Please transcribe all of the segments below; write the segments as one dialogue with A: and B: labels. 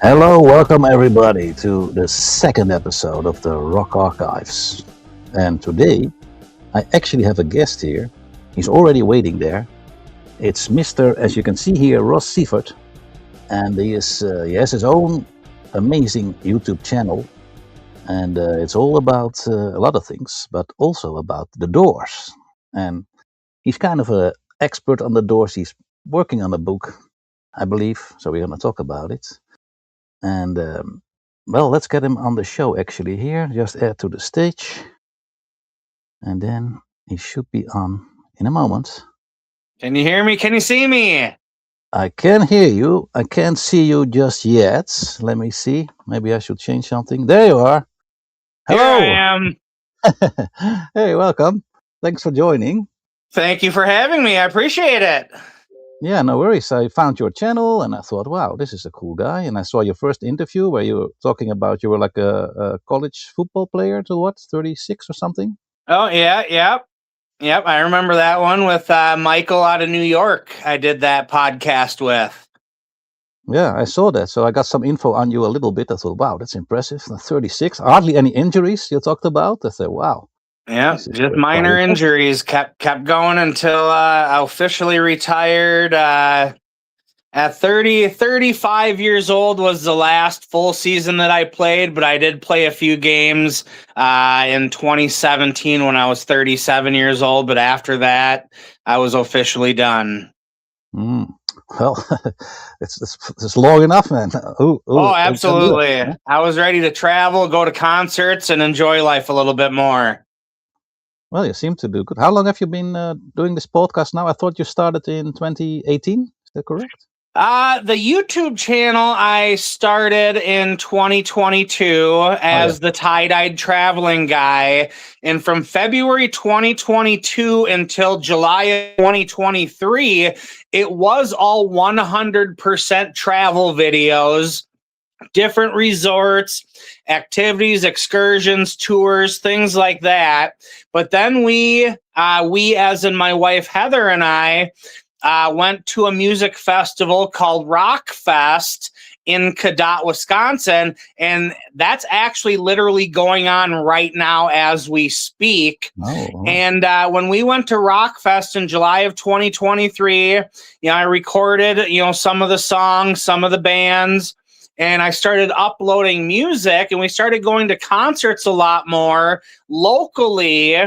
A: Hello, welcome everybody to the second episode of the Rock Archives. And today I actually have a guest here. He's already waiting there. It's Mr. As you can see here, Ross Seiffert. And he has his own amazing YouTube channel. And it's all about a lot of things, but also about the Doors. And he's kind of an expert on the Doors. He's working on a book, I believe. So we're going to talk about it. And well, let's get him on the show actually here. Just add to the stage. And then he should be on in a moment.
B: Can you hear me? Can you see me?
A: I can hear you. I can't see you just yet. Let me see. Maybe I should change something. There you are. Hello.
B: Here I am.
A: Hey, welcome. Thanks for joining.
B: Thank you for having me. I appreciate it.
A: Yeah, no worries. I found your channel and I thought, wow, this is a cool guy. And I saw your first interview where you were talking about you were like a college football player to what, 36 or something?
B: Oh, yeah, yep. I remember that one with Michael out of New York. I did that podcast with.
A: Yeah, I saw that. So I got some info on you a little bit. I thought, wow, that's impressive. 36, hardly any injuries you talked about. I said, wow.
B: Yeah, just minor injuries. Kept going until I officially retired. At 35 years old was the last full season that I played, but I did play a few games in 2017 when I was 37 years old. But after that, I was officially done.
A: Well, it's long enough, man.
B: Oh, absolutely. I was ready to travel, go to concerts, and enjoy life a little bit more.
A: Well, you seem to do good. How long have you been doing this podcast now? I thought you started in 2018. Is that correct?
B: The YouTube channel I started in 2022 as the tie-dyed traveling guy. And from February 2022 until July of 2023, it was all 100% travel videos, different resorts, activities, excursions, tours, things like that. But then we as in my wife Heather and I, went to a music festival called Rock Fest in Cadott, Wisconsin, and that's actually literally going on right now as we speak. And when we went to Rock Fest in July of 2023, I recorded, some of the songs, some of the bands, and I started uploading music, and we started going to concerts a lot more locally.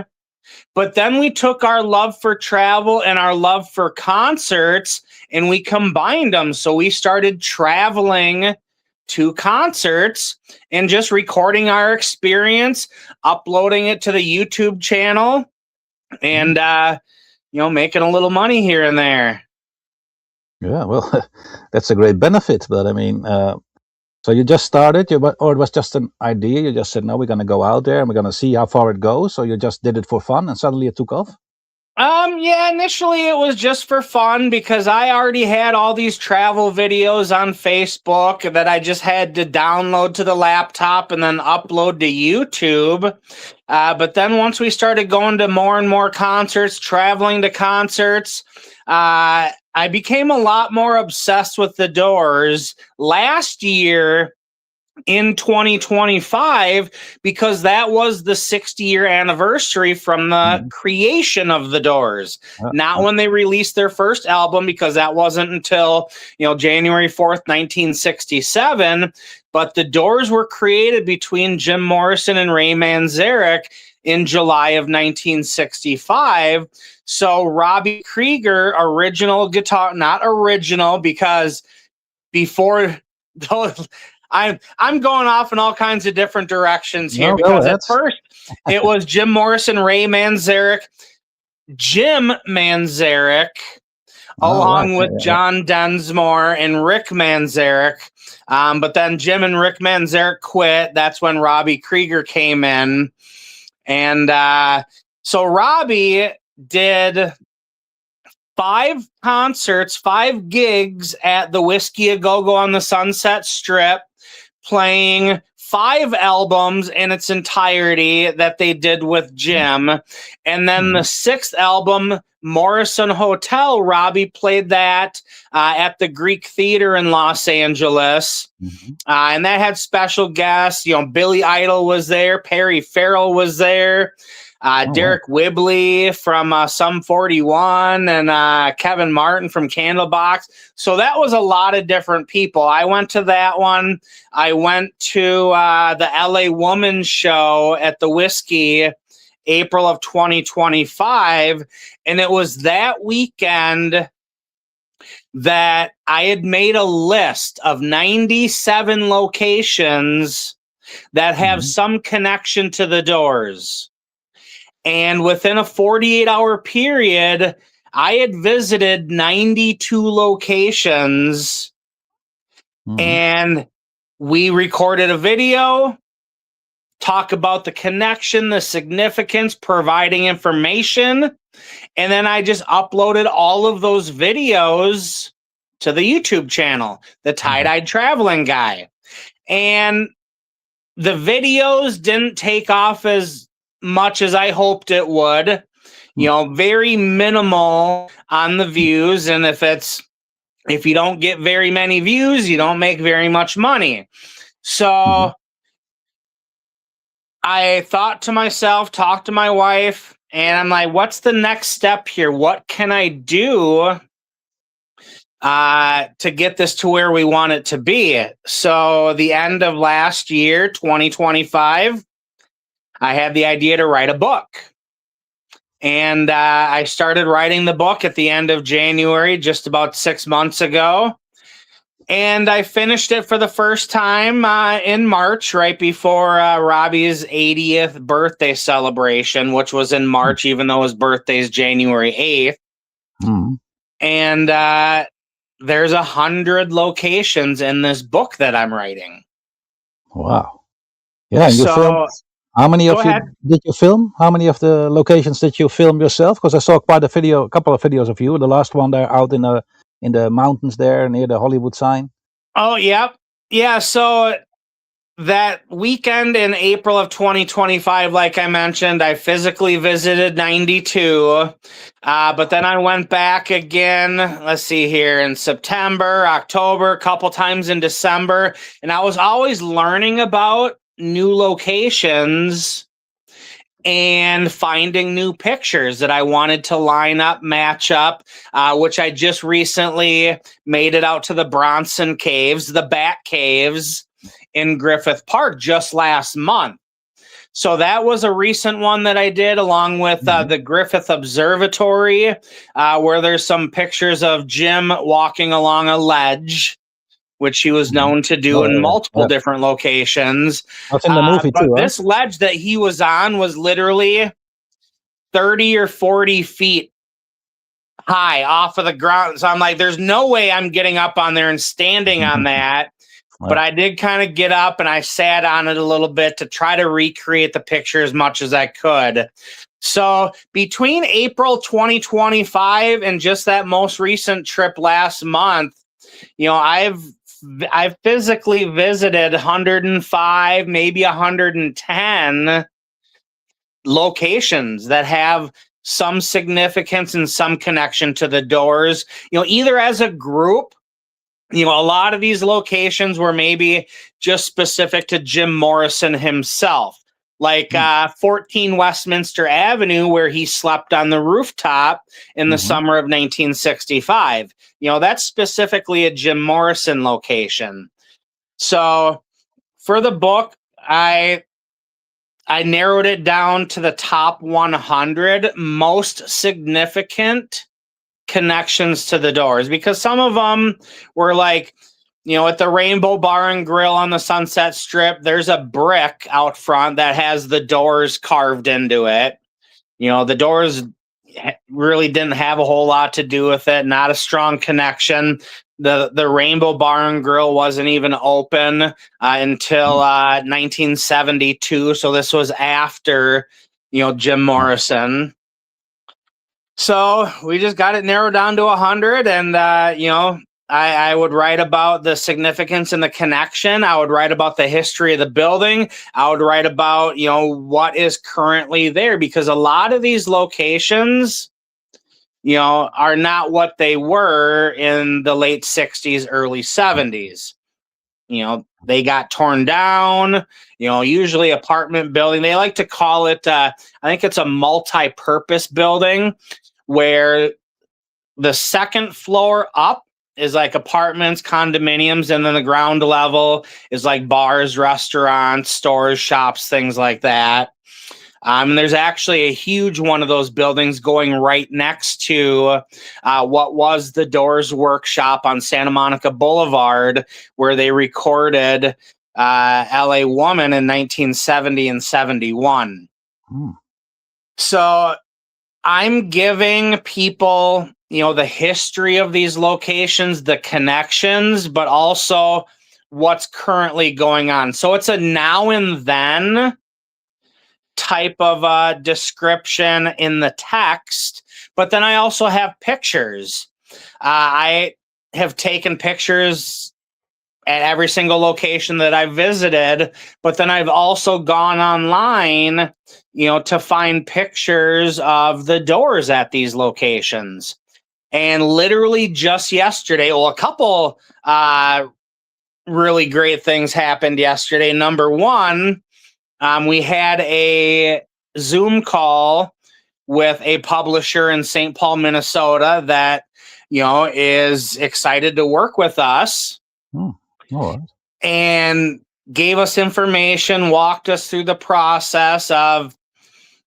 B: But then we took our love for travel and our love for concerts and we combined them. So we started traveling to concerts and just recording our experience, uploading it to the YouTube channel and, making a little money here and there.
A: Yeah, well, that's a great benefit. But I mean, so you just started, or it was just an idea? You just said, no, we're going to go out there and we're going to see how far it goes. So you just did it for fun and suddenly it took off?
B: Yeah, initially it was just for fun because I already had all these travel videos on Facebook that I just had to download to the laptop and then upload to YouTube. But then once we started going to more and more concerts, traveling to concerts, I became a lot more obsessed with the Doors last year in 2025 because that was the 60-year anniversary from the creation of the Doors. Not when they released their first album, because that wasn't until January 4th, 1967. But the Doors were created between Jim Morrison and Ray Manzarek in July of 1965. So Robby Krieger, original guitar, not original because before those, I'm going off in all kinds of different directions here because at first it was Jim Morrison, Ray Manzarek, Jim Manzarek, along with John Densmore and Rick Manzarek. But then Jim and Rick Manzarek quit. That's when Robby Krieger came in. And so Robby did 5 concerts, 5 gigs at the Whiskey A Go Go on the Sunset Strip, playing 5 albums in its entirety that they did with Jim. And then the 6th album, Morrison Hotel, Robby played that at the Greek Theater in Los Angeles. And that had special guests. Billy Idol was there. Perry Farrell was there. Derek Whibley from Sum 41 and Kevin Martin from Candlebox. So that was a lot of different people. I went to that one. I went to the LA Woman show at the Whiskey, April of 2025. And it was that weekend that I had made a list of 97 locations that have some connection to the Doors. And within a 48-hour period, I had visited 92 locations, and we recorded a video, talk about the connection, the significance, providing information, and then I just uploaded all of those videos to the YouTube channel, The Tie-Dyed Traveling Guy. And the videos didn't take off as much as I hoped it would. Very minimal on the views. And if you don't get very many views, you don't make very much money. So I thought to myself, talked to my wife, and I'm like, what's the next step here? What can I do to get this to where we want it to be? So the end of last year, 2025, I had the idea to write a book. And I started writing the book at the end of January, just about 6 months ago. And I finished it for the first time in March, right before Robby's 80th birthday celebration, which was in March, even though his birthday is January 8th. And there's 100 locations in this book that I'm writing.
A: Wow. Yeah, and
B: so
A: how many of you did you film? How many of the locations did you film yourself? Because I saw a couple of videos of you. The last one there out in the mountains there near the Hollywood sign.
B: Oh, yep. Yeah, so that weekend in April of 2025, like I mentioned, I physically visited 92. But then I went back again, let's see here, in September, October, a couple times in December. And I was always learning about new locations and finding new pictures that I wanted to line up, match up, which I just recently made it out to the Bronson Caves, the Bat Caves in Griffith Park just last month. So that was a recent one that I did, along with the Griffith Observatory, where there's some pictures of Jim walking along a ledge, which he was known to do in multiple different locations.
A: That's in the movie too.
B: This ledge that he was on was literally 30 or 40 feet high off of the ground. So I'm like, there's no way I'm getting up on there and standing on that. But I did kind of get up and I sat on it a little bit to try to recreate the picture as much as I could. So between April 2025 and just that most recent trip last month, I've physically visited 105, maybe 110 locations that have some significance and some connection to the Doors, either as a group. A lot of these locations were maybe just specific to Jim Morrison himself, like 14 Westminster Avenue, where he slept on the rooftop in the summer of 1965. That's specifically a Jim Morrison location. So for the book, I narrowed it down to the top 100 most significant connections to the Doors, because some of them were like, at the Rainbow Bar and Grill on the Sunset Strip, there's a brick out front that has the Doors carved into it. The Doors really didn't have a whole lot to do with it, not a strong connection. The Rainbow Bar and Grill wasn't even open until 1972, so this was after Jim Morrison. So we just got it narrowed down to 100, and I would write about the significance and the connection. I would write about the history of the building. I would write about, what is currently there, because a lot of these locations, are not what they were in the late 60s, early 70s. They got torn down, usually apartment building. They like to call it, I think it's a multi-purpose building, where the second floor up is like apartments, condominiums, and then the ground level is like bars, restaurants, stores, shops, things like that. There's actually a huge one of those buildings going right next to what was the Doors workshop on Santa Monica Boulevard, where they recorded LA Woman in 1970 and 71. So I'm giving people, the history of these locations, the connections, but also what's currently going on. So it's a now and then type of description in the text, but then I also have pictures. I have taken pictures at every single location that I've visited, but then I've also gone online, to find pictures of the Doors at these locations. And literally just yesterday, a couple really great things happened yesterday. Number one, we had a Zoom call with a publisher in St. Paul, Minnesota that, is excited to work with us.
A: All right.
B: And gave us information, walked us through the process of,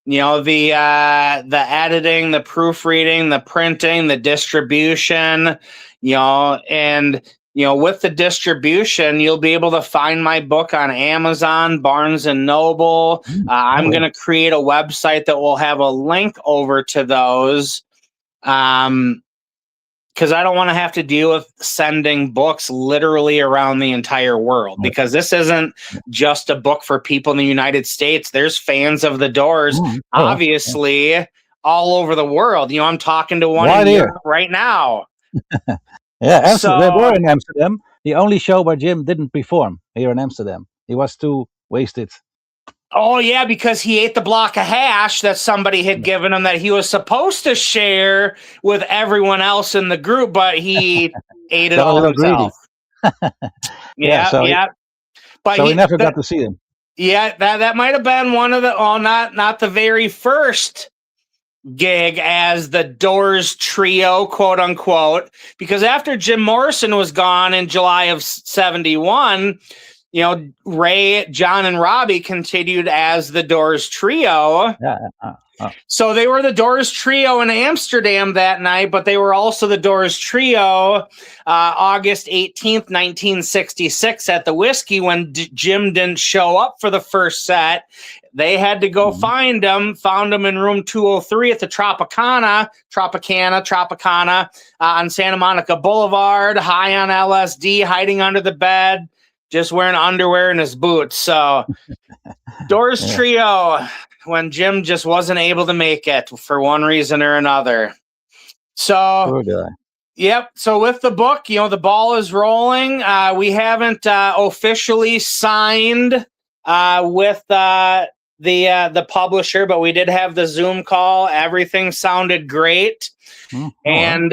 B: the editing, the proofreading, the printing, the distribution, and with the distribution, you'll be able to find my book on Amazon, Barnes and Noble. I'm going to create a website that will have a link over to those. Because I don't want to have to deal with sending books literally around the entire world, because this isn't just a book for people in the United States. There's fans of the Doors, obviously, all over the world. I'm talking to one in Europe right now.
A: Yeah, they were in Amsterdam. The only show where Jim didn't perform here in Amsterdam. He was too wasted.
B: Oh, yeah, because he ate the block of hash that somebody had given him that he was supposed to share with everyone else in the group, but he ate it all himself. Yeah. But
A: so he never got to see him.
B: Yeah, that might have been one of the, not the very first gig as the Doors trio, quote unquote, because after Jim Morrison was gone in July of 71, Ray, John, and Robbie continued as the Doors trio. So they were the Doors trio in Amsterdam that night, but they were also the Doors trio August 18th, 1966 at the Whiskey when Jim didn't show up for the first set. They had to go find him, found him in room 203 at the Tropicana on Santa Monica Boulevard, high on LSD, hiding under the bed, just wearing underwear and his boots. So Doors trio when Jim just wasn't able to make it for one reason or another. So,
A: poor guy.
B: Yep. So with the book, the ball is rolling. We haven't officially signed with the publisher, but we did have the Zoom call. Everything sounded great. And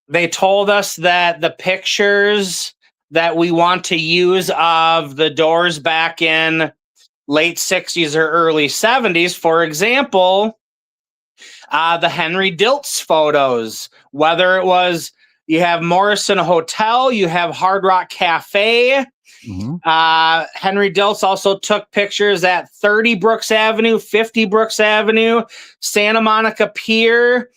B: they told us that the pictures that we want to use of the Doors back in late 60s or early 70s, for example, the Henry Diltz photos, whether it was you have Morrison Hotel, you have Hard Rock Cafe. Henry Diltz also took pictures at 30 Brooks Avenue, 50 Brooks Avenue, Santa Monica Pier,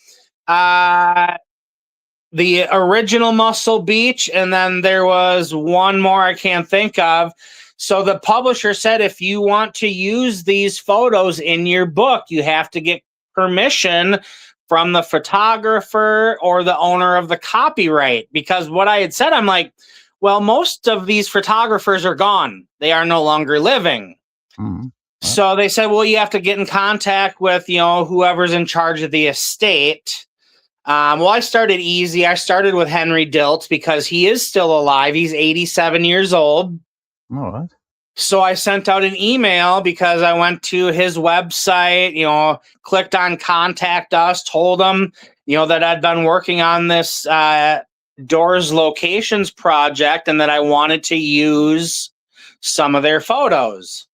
B: the original Muscle Beach, and then there was one more I can't think of. So the publisher said, if you want to use these photos in your book, you have to get permission from the photographer or the owner of the copyright. Because what I had said, I'm like, well, most of these photographers are gone. They are no longer living. So they said, well, you have to get in contact with, whoever's in charge of the estate. Well, I started easy. I started with Henry Diltz because he is still alive. He's 87 years old.
A: All right.
B: So I sent out an email because I went to his website, clicked on contact us, told him, that I'd been working on this Doors Locations project and that I wanted to use some of their photos.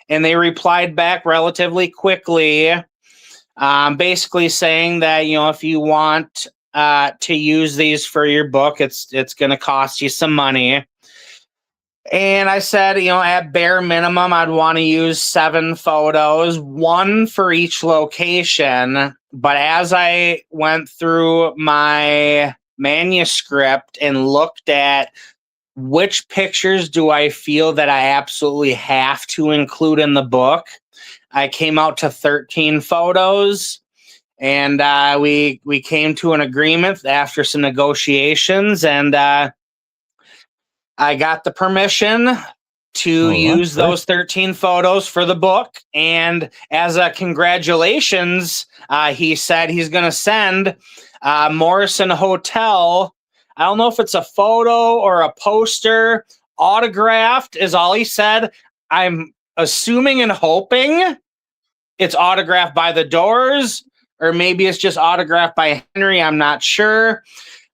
B: And they replied back relatively quickly, basically saying that, if you want to use these for your book, it's going to cost you some money. And I said, at bare minimum, I'd want to use 7 photos, 1 for each location. But as I went through my manuscript and looked at which pictures do I feel that I absolutely have to include in the book, I came out to 13 photos. And we came to an agreement after some negotiations, and I got the permission to use those 13 photos for the book. And as a congratulations, he said he's going to send Morrison Hotel. I don't know if it's a photo or a poster. Autographed is all he said. I'm assuming and hoping it's autographed by the Doors, or maybe it's just autographed by Henry. I'm not sure.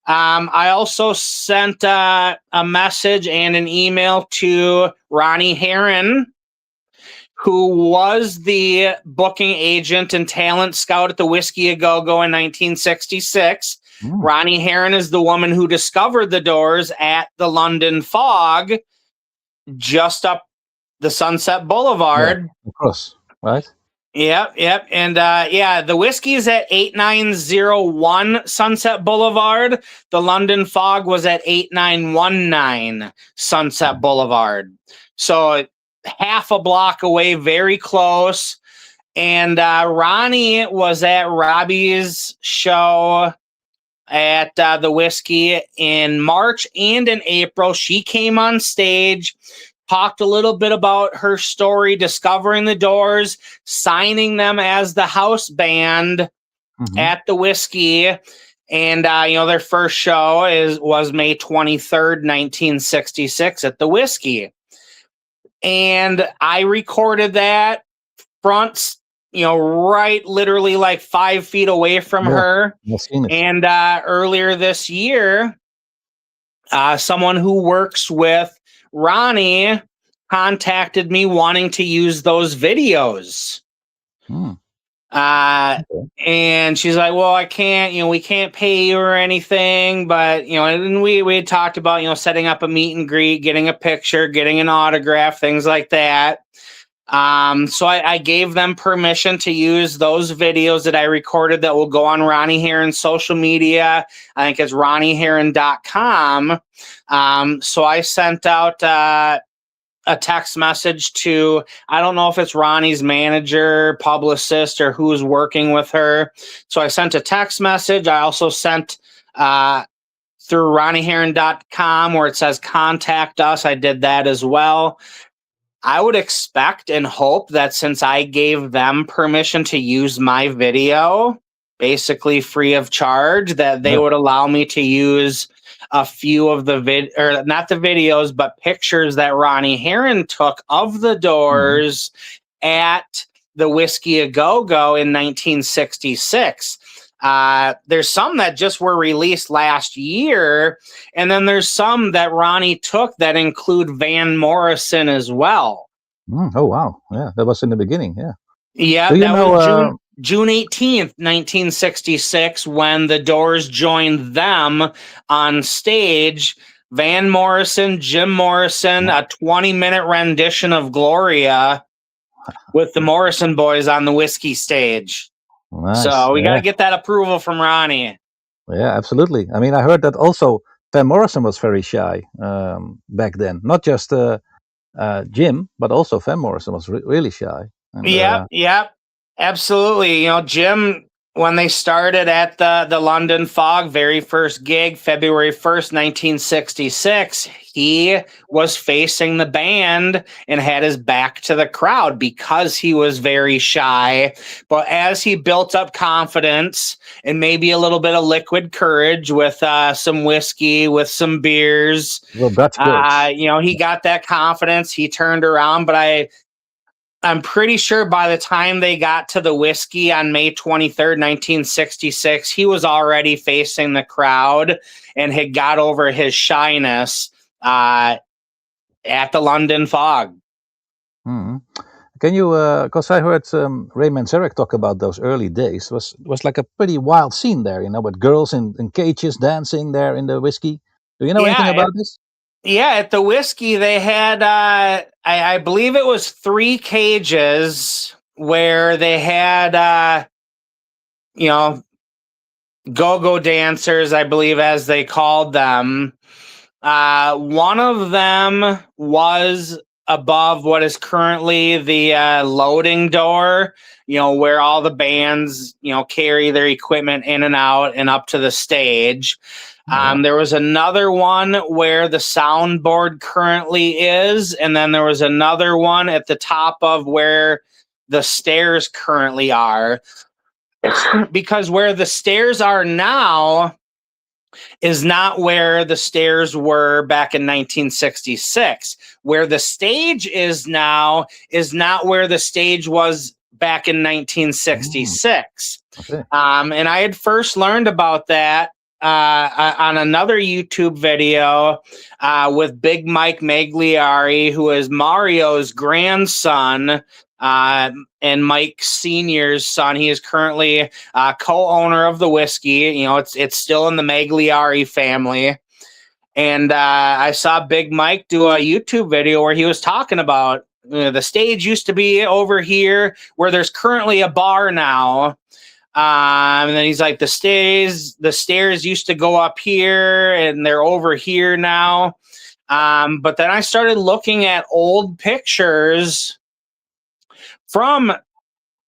B: I also sent a message and an email to Ronnie Herron, who was the booking agent and talent scout at the Whiskey A Go-Go in 1966. Ronnie Herron is the woman who discovered the Doors at the London Fog, just up the Sunset Boulevard.
A: Yeah, of course, right?
B: Yep. And the Whiskey is at 8901 Sunset Boulevard. The London Fog was at 8919 Sunset Boulevard. So half a block away, very close. And Ronnie was at Robby's show at the Whiskey in March and in April. She came on stage, talked a little bit about her story, discovering the Doors, signing them as the house band at the Whiskey. And, their first show was May 23rd, 1966 at the Whiskey. And I recorded that front, right literally like 5 feet away from her. And earlier this year, someone who works with Ronnie contacted me wanting to use those videos. And she's like, well, I can't, we can't pay you or anything, but, and we had talked about, setting up a meet and greet, getting a picture, getting an autograph, things like that. So I gave them permission to use those videos that I recorded that will go on Ronnie Herron's social media. I think it's ronnieherron.com. So I sent out a text message to, I don't know if it's Ronnie's manager, publicist, or who's working with her. So I sent a text message. I also sent through ronnieherron.com where it says contact us. I did that as well. I would expect and hope that since I gave them permission to use my video, basically free of charge, that they would allow me to use a few of the not the videos, but pictures that Ronnie Herron took of the Doors at the Whiskey A Go-Go in 1966. There's some that just were released last year, and then there's some that Ronnie took that include Van Morrison as well.
A: Oh, wow. Yeah, that was in the beginning, yeah.
B: Yeah, that was June 18th, 1966, when the Doors joined them on stage. Van Morrison, Jim Morrison, a 20-minute rendition of Gloria with the Morrison boys on the Whiskey stage.
A: Nice.
B: So we got to get that approval from Ronnie.
A: Yeah, absolutely. I mean, I heard that also Van Morrison was very shy back then. Not just Jim, but also Van Morrison was really shy. And,
B: yeah, absolutely. Jim when they started at the London Fog, very first gig, February 1st, 1966, he was facing the band and had his back to the crowd because he was very shy. But as he built up confidence and maybe a little bit of liquid courage with some whiskey, with some beers,
A: Well, that's good.
B: he got that confidence. He turned around, but I'm pretty sure by the time they got to the whiskey on May 23rd, 1966, he was already facing the crowd and had got over his shyness at the London Fog.
A: Hmm. Can you, because I heard Ray Manzarek talk about those early days, was like a pretty wild scene there, with girls in cages dancing there in the whiskey. Do you know anything about this?
B: Yeah, at the whiskey, they had, I believe it was 3 cages where they had, go-go dancers, I believe, as they called them. One of them was above what is currently the loading door, where all the bands, carry their equipment in and out and up to the stage. There was another one where the soundboard currently is, and then there was another one at the top of where the stairs currently are. Because where the stairs are now is not where the stairs were back in 1966. Where the stage is now is not where the stage was back in 1966.
A: Okay.
B: And I had first learned about that on another YouTube video with Big Mike Magliari, who is Mario's grandson and Mike Sr.'s son. He is currently co-owner of the whiskey. It's still in the Magliari family. And I saw Big Mike do a YouTube video where he was talking about the stage used to be over here where there's currently a bar now. And then he's like, the stairs used to go up here and they're over here now. But then I started looking at old pictures from,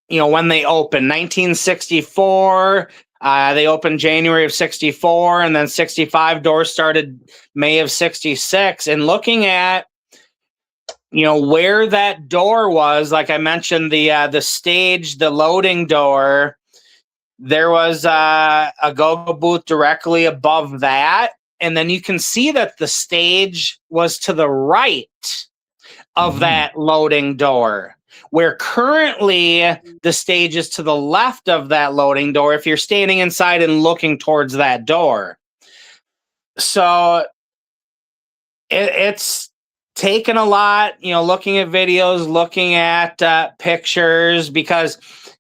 B: when they opened, 1964. They opened January of 64, and then 65 doors started May of 66. And looking at, where that door was, like I mentioned, the stage, the loading door, there was a go-go booth directly above that. And then you can see that the stage was to the right of that loading door, where currently the stage is to the left of that loading door if you're standing inside and looking towards that door. So it's taken a lot, looking at videos, looking at pictures, because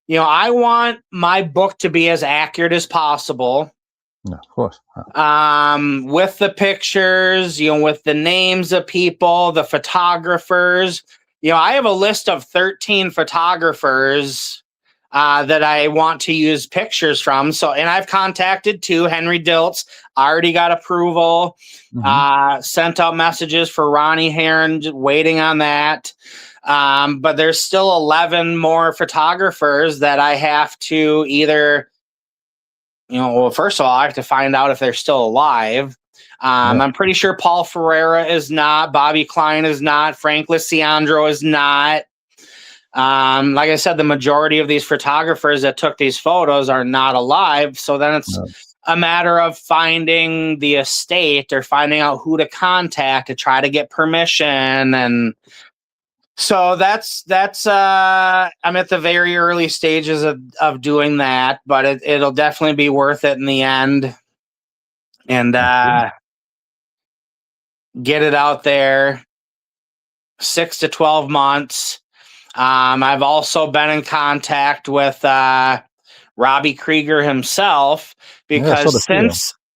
B: I want my book to be as accurate as possible.
A: Yeah, of course.
B: With the pictures, with the names of people, the photographers. I have a list of 13 photographers that I want to use pictures from. So, and I've contacted 2. Henry Diltz already got approval. Sent out messages for Ronnie Heron, waiting on that. But there's still 11 more photographers that I have to either, well, first of all, I have to find out if they're still alive. I'm pretty sure Paul Ferreira is not, Bobby Klein is not, Frank Lisiandro is not. Like I said, the majority of these photographers that took these photos are not alive. So then it's a matter of finding the estate or finding out who to contact to try to get permission. And so that's I'm at the very early stages of doing that, but it'll definitely be worth it in the end. And get it out there. 6 to 12 months. I've also been in contact with Robby Krieger himself, because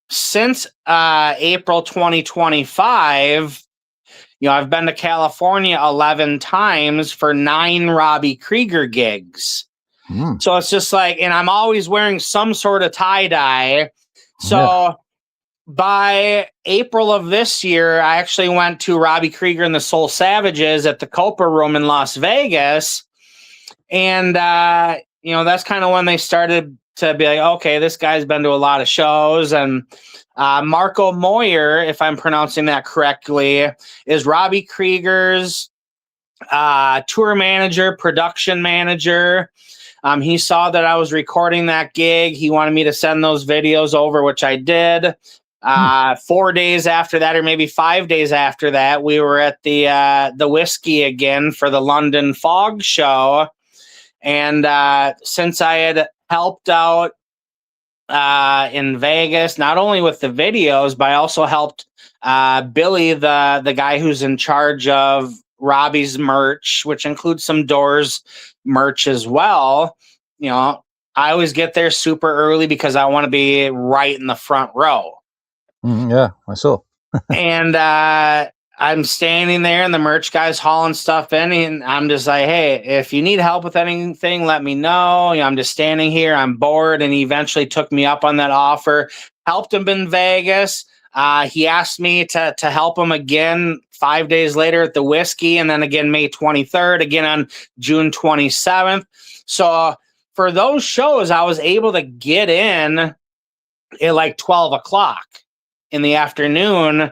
B: since April 2025, I've been to California 11 times for 9 Robby Krieger gigs. So it's just like, and I'm always wearing some sort of tie-dye. So by April of this year, I actually went to Robby Krieger and the Soul Savages at the Copa Room in Las Vegas. And that's kind of when they started to be like, okay, this guy's been to a lot of shows. And Marco Moyer, if I'm pronouncing that correctly, is Robby Krieger's tour manager, production manager. He saw that I was recording that gig. He wanted me to send those videos over, which I did. 4 days after that, or maybe 5 days after that, we were at the Whiskey again for the London Fog Show. And since I had helped out in Vegas, not only with the videos, but I also helped Billy, the guy who's in charge of Robby's merch, which includes some Doors merch as well. I always get there super early because I want to be right in the front row.
A: Yeah, I saw.
B: And I'm standing there and the merch guy's hauling stuff in, and I'm just like, hey, if you need help with anything, let me know. I'm just standing here, I'm bored. And he eventually took me up on that offer, helped him in Vegas. He asked me to help him again 5 days later at the Whiskey, and then again May 23rd, again on June 27th. So for those shows, I was able to get in at like 12 o'clock in the afternoon,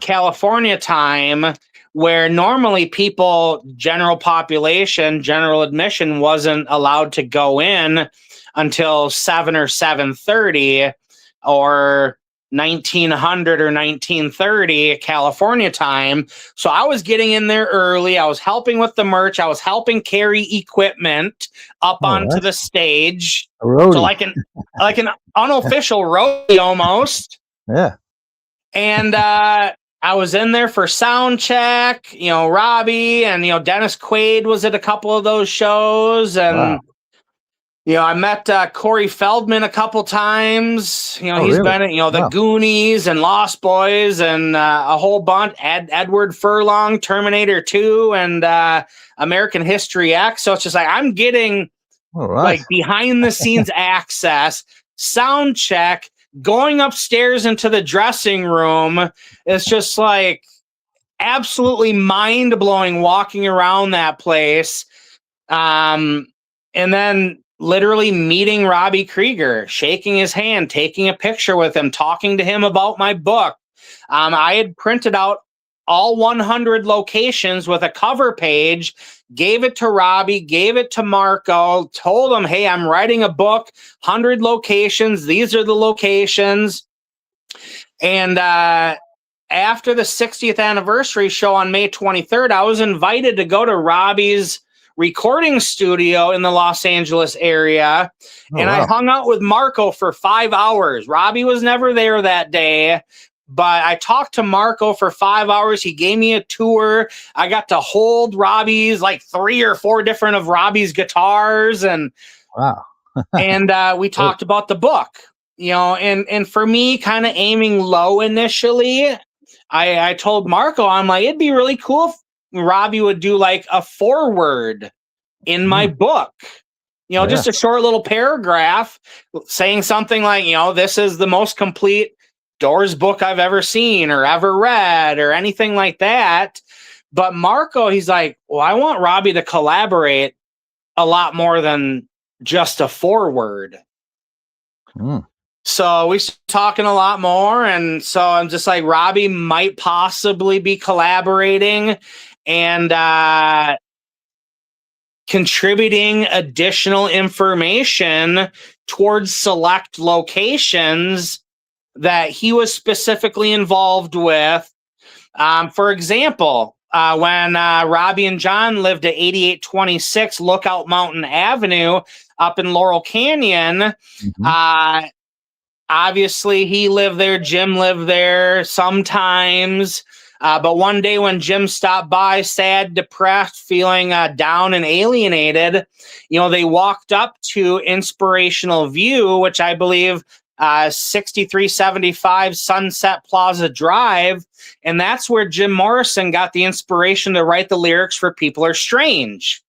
B: California time, where normally people, general population, general admission wasn't allowed to go in until 7 or 7:30 or 1900 or 1930 California time. So I was getting in there early. I was helping with the merch. I was helping carry equipment up onto the stage. So like an unofficial roadie almost.
A: Yeah.
B: And I was in there for sound check. Robby and Dennis Quaid was at a couple of those shows, and I met Corey Feldman a couple times. He's been at the Goonies and Lost Boys and a whole bunch. Edward Furlong, Terminator 2, and American History X. So it's just like I'm getting like behind the scenes access, sound check. Going upstairs into the dressing room is just like absolutely mind blowing walking around that place. And then literally meeting Robby Krieger, shaking his hand, taking a picture with him, talking to him about my book. I had printed out all 100 locations with a cover page, gave it to Robby, gave it to Marco, told him, hey, I'm writing a book, 100 locations. These are the locations. And after the 60th anniversary show on May 23rd, I was invited to go to Robby's recording studio in the Los Angeles area. I hung out with Marco for 5 hours. Robby was never there that day, but I talked to Marco for 5 hours. He gave me a tour. I got to hold Robby's, like 3 or 4 different of Robby's guitars. And and we talked about the book, and for me, kind of aiming low initially, I told Marco, I'm like, it'd be really cool if Robby would do like a foreword in my book, just a short little paragraph saying something like, this is the most complete Doors book I've ever seen or ever read or anything like that. But Marco, he's like, well, I want Robby to collaborate a lot more than just a foreword. So we started talking a lot more. And so I'm just like, Robby might possibly be collaborating and contributing additional information towards select locations that he was specifically involved with. For example, when Robby and John lived at 8826 Lookout Mountain Avenue up in Laurel Canyon, obviously he lived there, Jim lived there sometimes. But one day when Jim stopped by, sad, depressed, feeling down and alienated, they walked up to Inspirational View, which I believe 6375 Sunset Plaza Drive. And that's where Jim Morrison got the inspiration to write the lyrics for People Are Strange.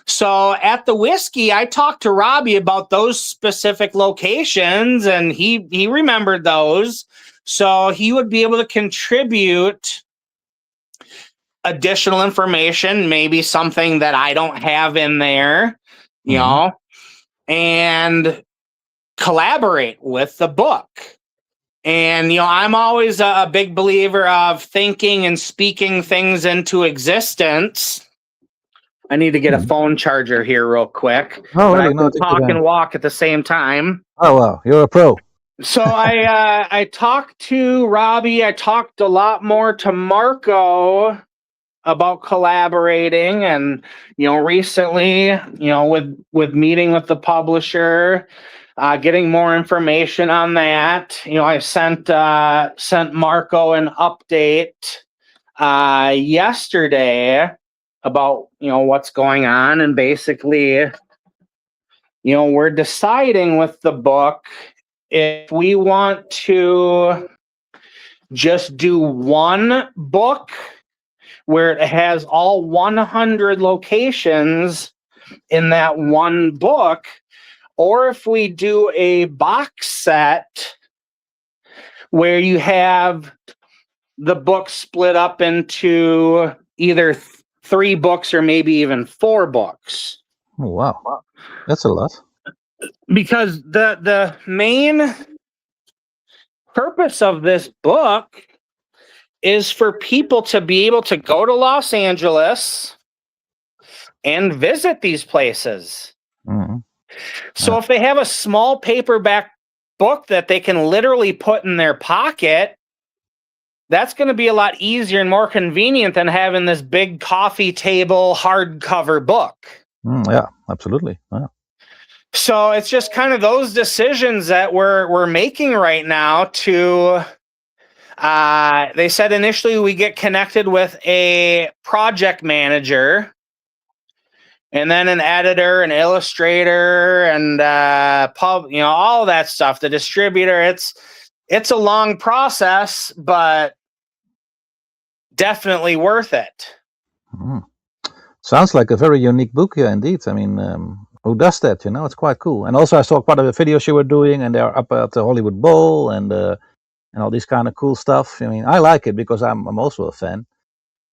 B: So at the Whiskey, I talked to Robby about those specific locations, and he remembered those. So he would be able to contribute additional information, maybe something that I don't have in there. you know, and collaborate with the book. And, I'm always a big believer of thinking and speaking things into existence. I need to get a phone charger here real quick.
A: Oh,
B: but
A: really?
B: I
A: No,
B: can
A: take your
B: talk
A: time.
B: and walk at the same time.
A: Oh, wow. You're a pro.
B: So I talked to Robbie. I talked a lot more to Marco about collaborating, and recently, with meeting with the publisher, getting more information on that. I sent Marco an update yesterday about what's going on, and basically, we're deciding with the book if we want to just do one book where it has all 100 locations in that one book, or if we do a box set where you have the book split up into either 3 books or maybe even 4 books.
A: Oh, wow. That's a lot.
B: Because the main purpose of this book is for people to be able to go to Los Angeles and visit these places. So if they have a small paperback book that they can literally put in their pocket, that's going to be a lot easier and more convenient than having this big coffee table hardcover book.
A: Yeah, absolutely. Yeah.
B: So it's just kind of those decisions that we're making right now to they said initially we get connected with a project manager, and then an editor, an illustrator, and all that stuff. The distributor. It's a long process, but definitely worth it.
A: Sounds like a very unique book here, indeed. I mean, who does that? It's quite cool. And also, I saw part of the videos you were doing, and they're up at the Hollywood Bowl and all this kind of cool stuff. I mean, I like it because I'm also a fan.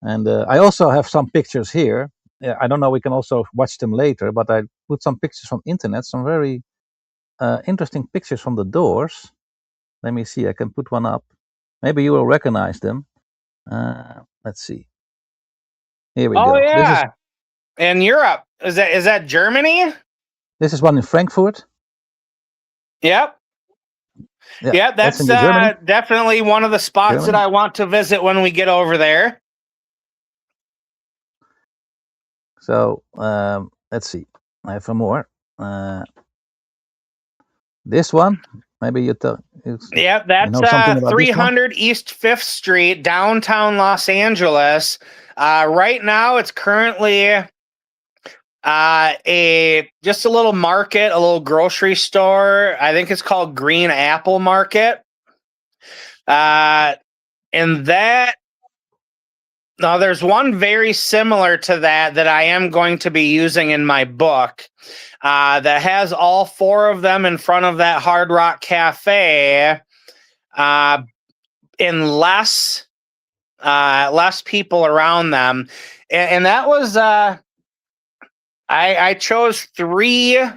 A: And I also have some pictures here. I don't know. We can also watch them later, but I put some pictures from internet, some very interesting pictures from the doors. Let me see. I can put one up. Maybe you will recognize them. Let's see. Here we go.
B: Oh yeah, in Europe. Is that Germany?
A: This is one in Frankfurt.
B: Yep. Yeah, that's definitely one of the spots that I want to visit when we get over there.
A: So let's see. I have some more. This one, maybe you tell.
B: Yeah, that's 300 East 5th Street, downtown Los Angeles. Right now, it's currently just a little market, a little grocery store. I think it's called Green Apple Market. And that, now there's one very similar to that I am going to be using in my book that has all 4 of them in front of that Hard Rock Cafe in less people around them. And that was, I chose 3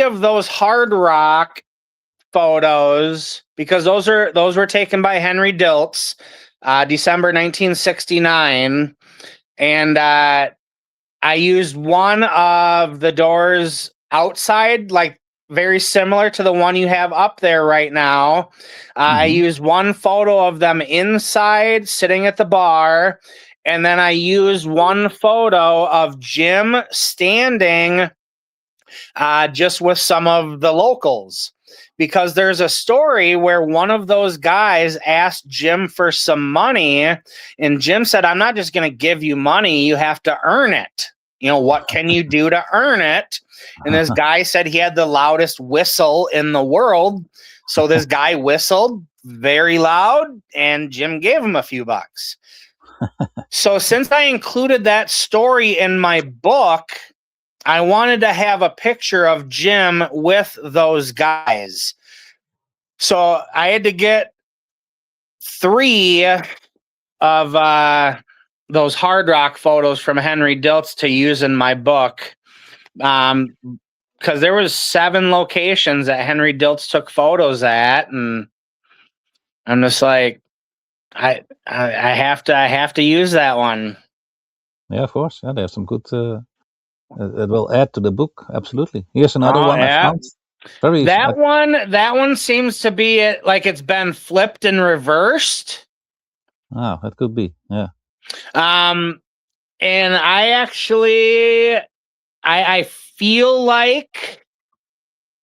B: of those Hard Rock photos because those were taken by Henry Diltz, December 1969, and I used one of the doors outside, like very similar to the one you have up there right now. I used one photo of them inside, sitting at the bar, and then I used one photo of Jim standing just with some of the locals. Because there's a story where one of those guys asked Jim for some money, and Jim said, "I'm not just going to give you money. You have to earn it. What can you do to earn it?" And this guy said he had the loudest whistle in the world. So this guy whistled very loud, and Jim gave him a few bucks. So since I included that story in my book, I wanted to have a picture of Jim with those guys. So I had to get 3 of those hard rock photos from Henry Diltz to use in my book. Because there was 7 locations that Henry Diltz took photos at, and I'm just like, I have to use that one.
A: Yeah, of course. Yeah, there's some good. It will add to the book. Absolutely. Here's another one I found.
B: That one seems to be like it's been flipped and reversed.
A: Oh, that could be. Yeah.
B: And I actually, I feel like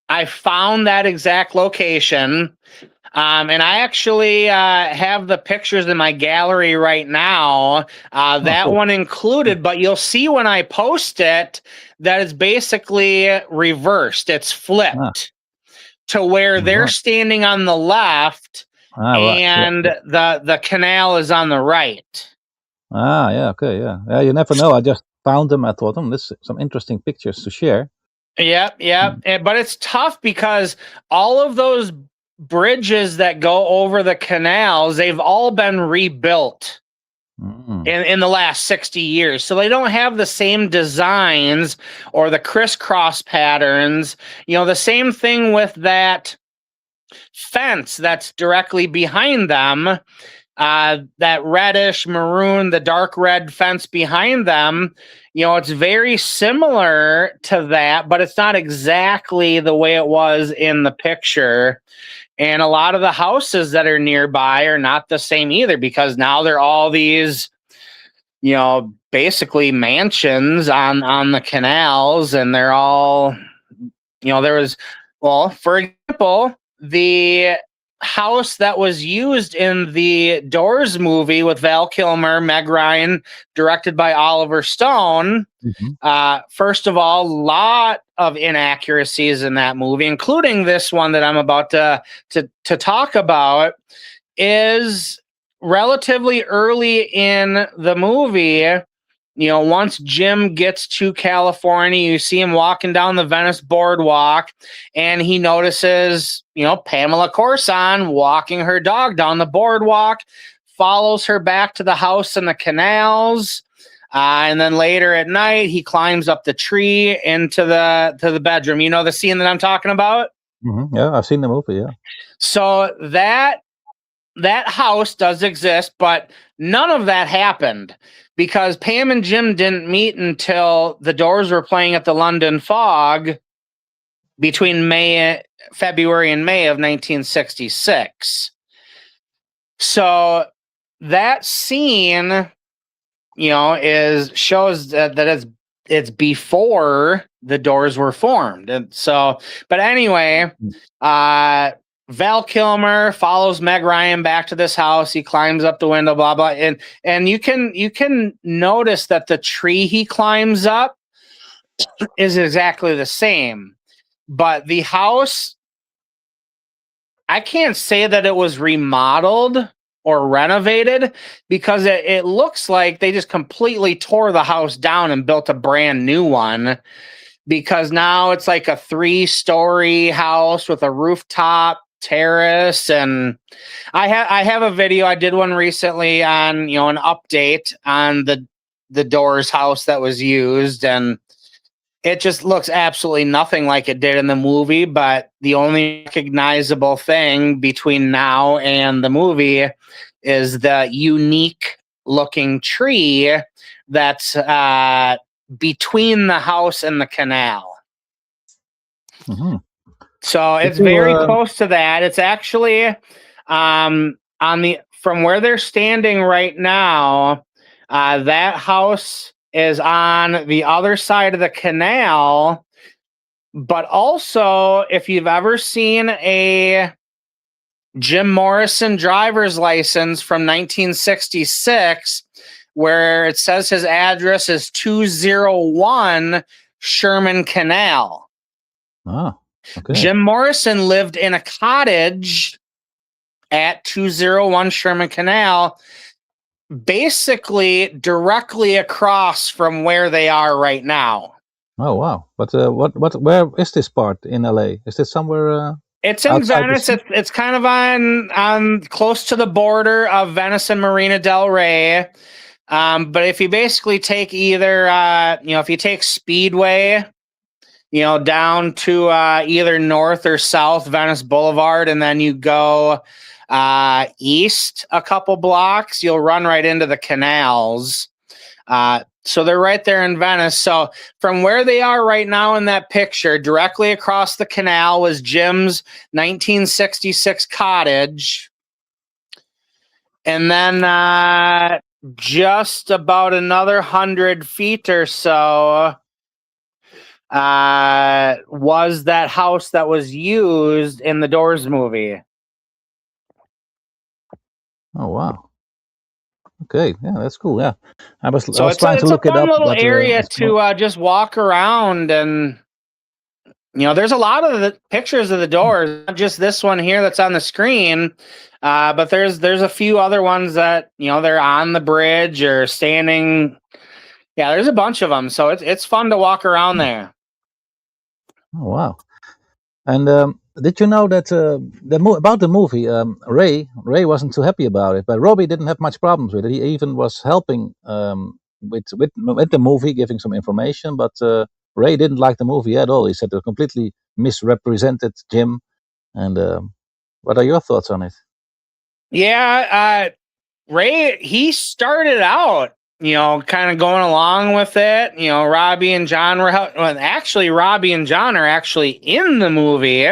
B: I found that exact location. And I actually have the pictures in my gallery right now. That
A: cool.
B: one included, but you'll see when I post it that it's basically reversed. It's flipped to where they're standing on the left and the canal is on the right.
A: Yeah, okay, yeah. Yeah, you never know. I just found them. I thought, this some interesting pictures to share.
B: Yep. But it's tough because all of those bridges that go over the canals, they've all been rebuilt in the last 60 years. So they don't have the same designs or the crisscross patterns. The same thing with that fence that's directly behind them. That reddish maroon, the dark red fence behind them, it's very similar to that, but it's not exactly the way it was in the picture. And a lot of the houses that are nearby are not the same either, because now they're all these, basically mansions on the canals, and they're all, there was, for example, the house that was used in the Doors movie with Val Kilmer, Meg Ryan, directed by Oliver Stone. First of all, a lot of inaccuracies in that movie, including this one that I'm about to talk about, is relatively early in the movie. Once Jim gets to California, you see him walking down the Venice boardwalk, and he notices, Pamela Corson walking her dog down the boardwalk, follows her back to the house in the canals. And then later at night, he climbs up the tree into the bedroom. You know the scene that I'm talking about?
A: Yeah, I've seen the movie, yeah.
B: So that house does exist, but none of that happened because Pam and Jim didn't meet until the Doors were playing at the London Fog between February and May of 1966. So that scene, shows that it's before the Doors were formed. And so, but anyway, Val Kilmer follows Meg Ryan back to this house. He climbs up the window, blah, blah. And you can notice that the tree he climbs up is exactly the same. But the house, I can't say that it was remodeled or renovated, because it looks like they just completely tore the house down and built a brand new one, because now it's like a 3-story house with a rooftop terrace. And I have a video. I did one recently on, an update on the Doors house that was used, and it just looks absolutely nothing like it did in the movie. But the only recognizable thing between now and the movie is the unique looking tree that's between the house and the canal. So it's very close to that. It's actually from where they're standing right now, that house is on the other side of the canal. But also, if you've ever seen a Jim Morrison driver's license from 1966, where it says his address is 201 Sherman Canal.
A: Oh, okay.
B: Jim Morrison lived in a cottage at 201 Sherman Canal, basically directly across from where they are right now.
A: Oh, wow. But where is this part in LA? Is this somewhere?
B: It's in Venice. It's kind of on close to the border of Venice and Marina del Rey. But if you basically take either, if you take Speedway, down to either north or south Venice Boulevard, and then you go east a couple blocks, you'll run right into the canals. So they're right there in Venice. So from where they are right now in that picture, directly across the canal was Jim's 1966 cottage. And then just about another 100 feet or so was that house that was used in the Doors movie.
A: Oh, wow. Okay, yeah, that's cool. Yeah, I was
B: It's
A: trying to look
B: a
A: it
B: fun
A: up,
B: little
A: but
B: area to just walk around, and there's a lot of the pictures of the Doors, not just this one here that's on the screen, but there's a few other ones that they're on the bridge or standing. Yeah, there's a bunch of them, so it's fun to walk around there.
A: Oh, wow. And did you know that about the movie, Ray wasn't too happy about it, but Robbie didn't have much problems with it. He even was helping with the movie, giving some information, but Ray didn't like the movie at all. He said it completely misrepresented Jim. And what are your thoughts on it?
B: Yeah, Ray, he started out, kind of going along with it. Robbie and John were actually Robbie and John are actually in the movie.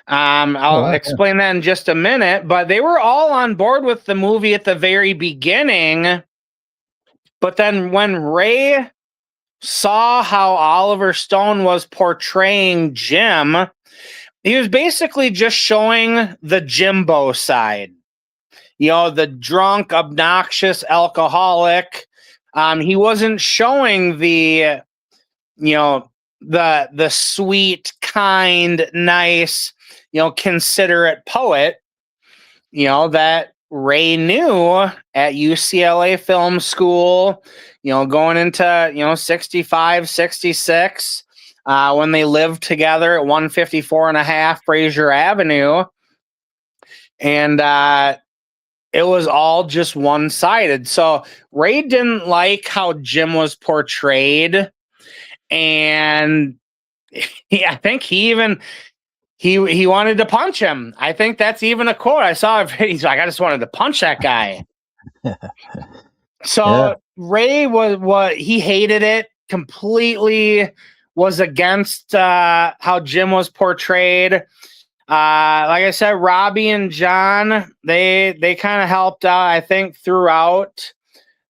B: I'll explain that in just a minute, but they were all on board with the movie at the very beginning. But then when Ray saw how Oliver Stone was portraying Jim, he was basically just showing the Jimbo side. The drunk, obnoxious alcoholic. He wasn't showing the, the sweet, kind, nice, considerate poet, that Ray knew at UCLA Film School, going into, 65, 66, when they lived together at 154 and a half Fraser Avenue. And it was all just one-sided. So Ray didn't like how Jim was portrayed. And I think he wanted to punch him. I think that's even a quote. I saw it. He's like, I just wanted to punch that guy. So Ray he hated it completely, was against how Jim was portrayed. Like I said, Robbie and John, they kind of helped out, I think, throughout.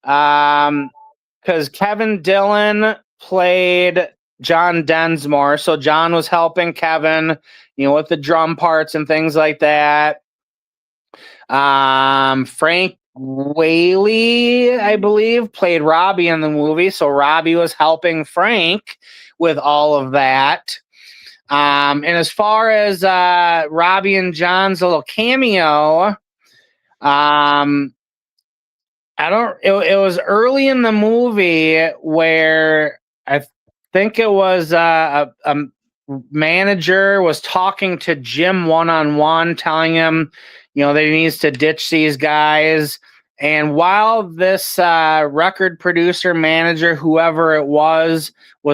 B: Because Kevin Dillon played John Densmore, so John was helping Kevin, with the drum parts and things like that. Frank Whaley, I believe, played Robbie in the movie, so Robbie was helping Frank with all of that. And as far as Robbie and John's little cameo, it was early in the movie where I think it was a manager was talking to Jim one-on-one, telling him, that he needs to ditch these guys. And while this record producer, manager, whoever it was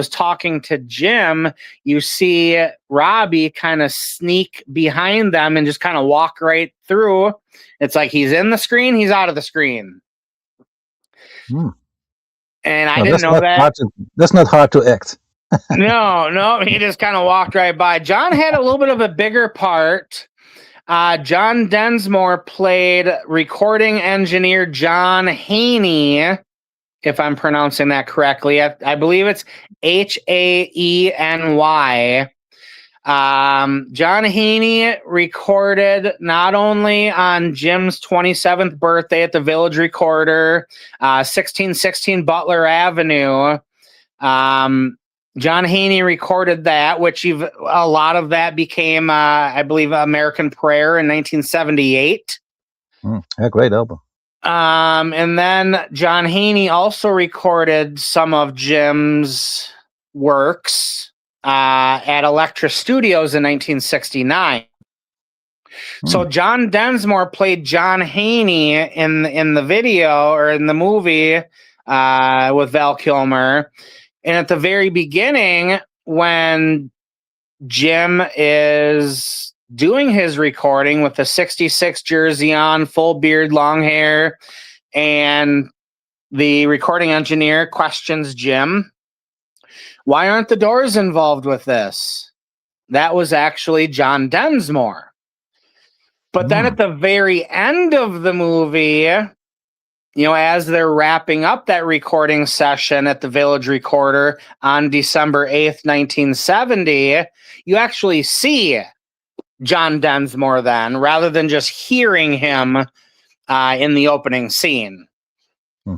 B: talking to Jim, you see Robbie kind of sneak behind them and just kind of walk right through. It's like he's in the screen, he's out of the screen. And I didn't know that.
A: That's not hard to act.
B: No, he just kind of walked right by. John had a little bit of a bigger part. John Densmore played recording engineer John Haney, if I'm pronouncing that correctly. I believe it's Haeny. John Haney recorded not only on Jim's 27th birthday at the Village Recorder, 1616 Butler Avenue. John Haney recorded that, which a lot of that became, I believe, American Prayer in 1978.
A: A great album.
B: And then John Haney also recorded some of Jim's works at Elektra Studios in 1969. So John Densmore played John Haney in the video or in the movie with Val Kilmer. And at the very beginning, when Jim is doing his recording with the 66 jersey on, full beard, long hair, and the recording engineer questions Jim, why aren't the Doors involved with this? That was actually John Densmore. But then at the very end of the movie, as they're wrapping up that recording session at the Village Recorder on December 8th, 1970, you actually see John Densmore then, rather than just hearing him in the opening scene.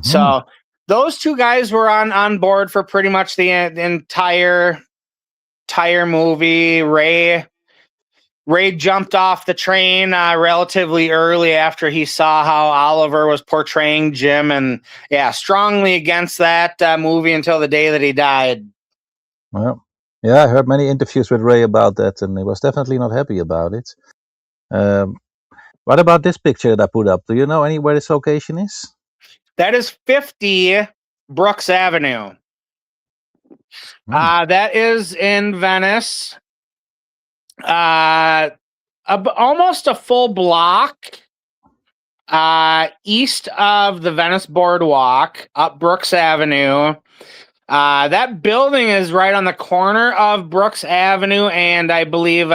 B: So those two guys were on board for pretty much the entire movie. Ray jumped off the train relatively early after he saw how Oliver was portraying Jim, and strongly against that movie until the day that he died.
A: Well, yeah, I heard many interviews with Ray about that, and he was definitely not happy about it. What about this picture that I put up? Do you know where this location is?
B: That is 50 Brooks Avenue. That is in Venice. Almost a full block east of the Venice Boardwalk, up Brooks Avenue. That building is right on the corner of Brooks Avenue and I believe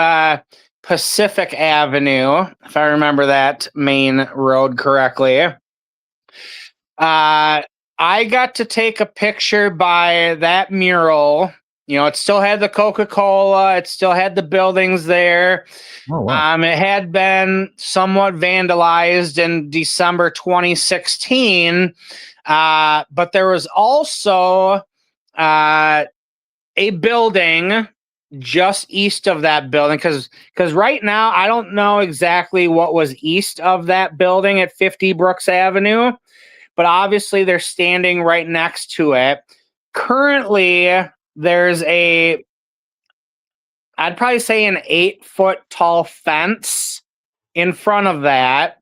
B: Pacific Avenue, if I remember that main road correctly. I got to take a picture by that mural. It still had the Coca-Cola. It still had the buildings there.
A: Oh, wow.
B: It had been somewhat vandalized in December 2016. But there was also a building just east of that building. Because right now, I don't know exactly what was east of that building at 50 Brooks Avenue. But obviously, they're standing right next to it. Currently, there's I'd probably say an 8-foot tall fence in front of that.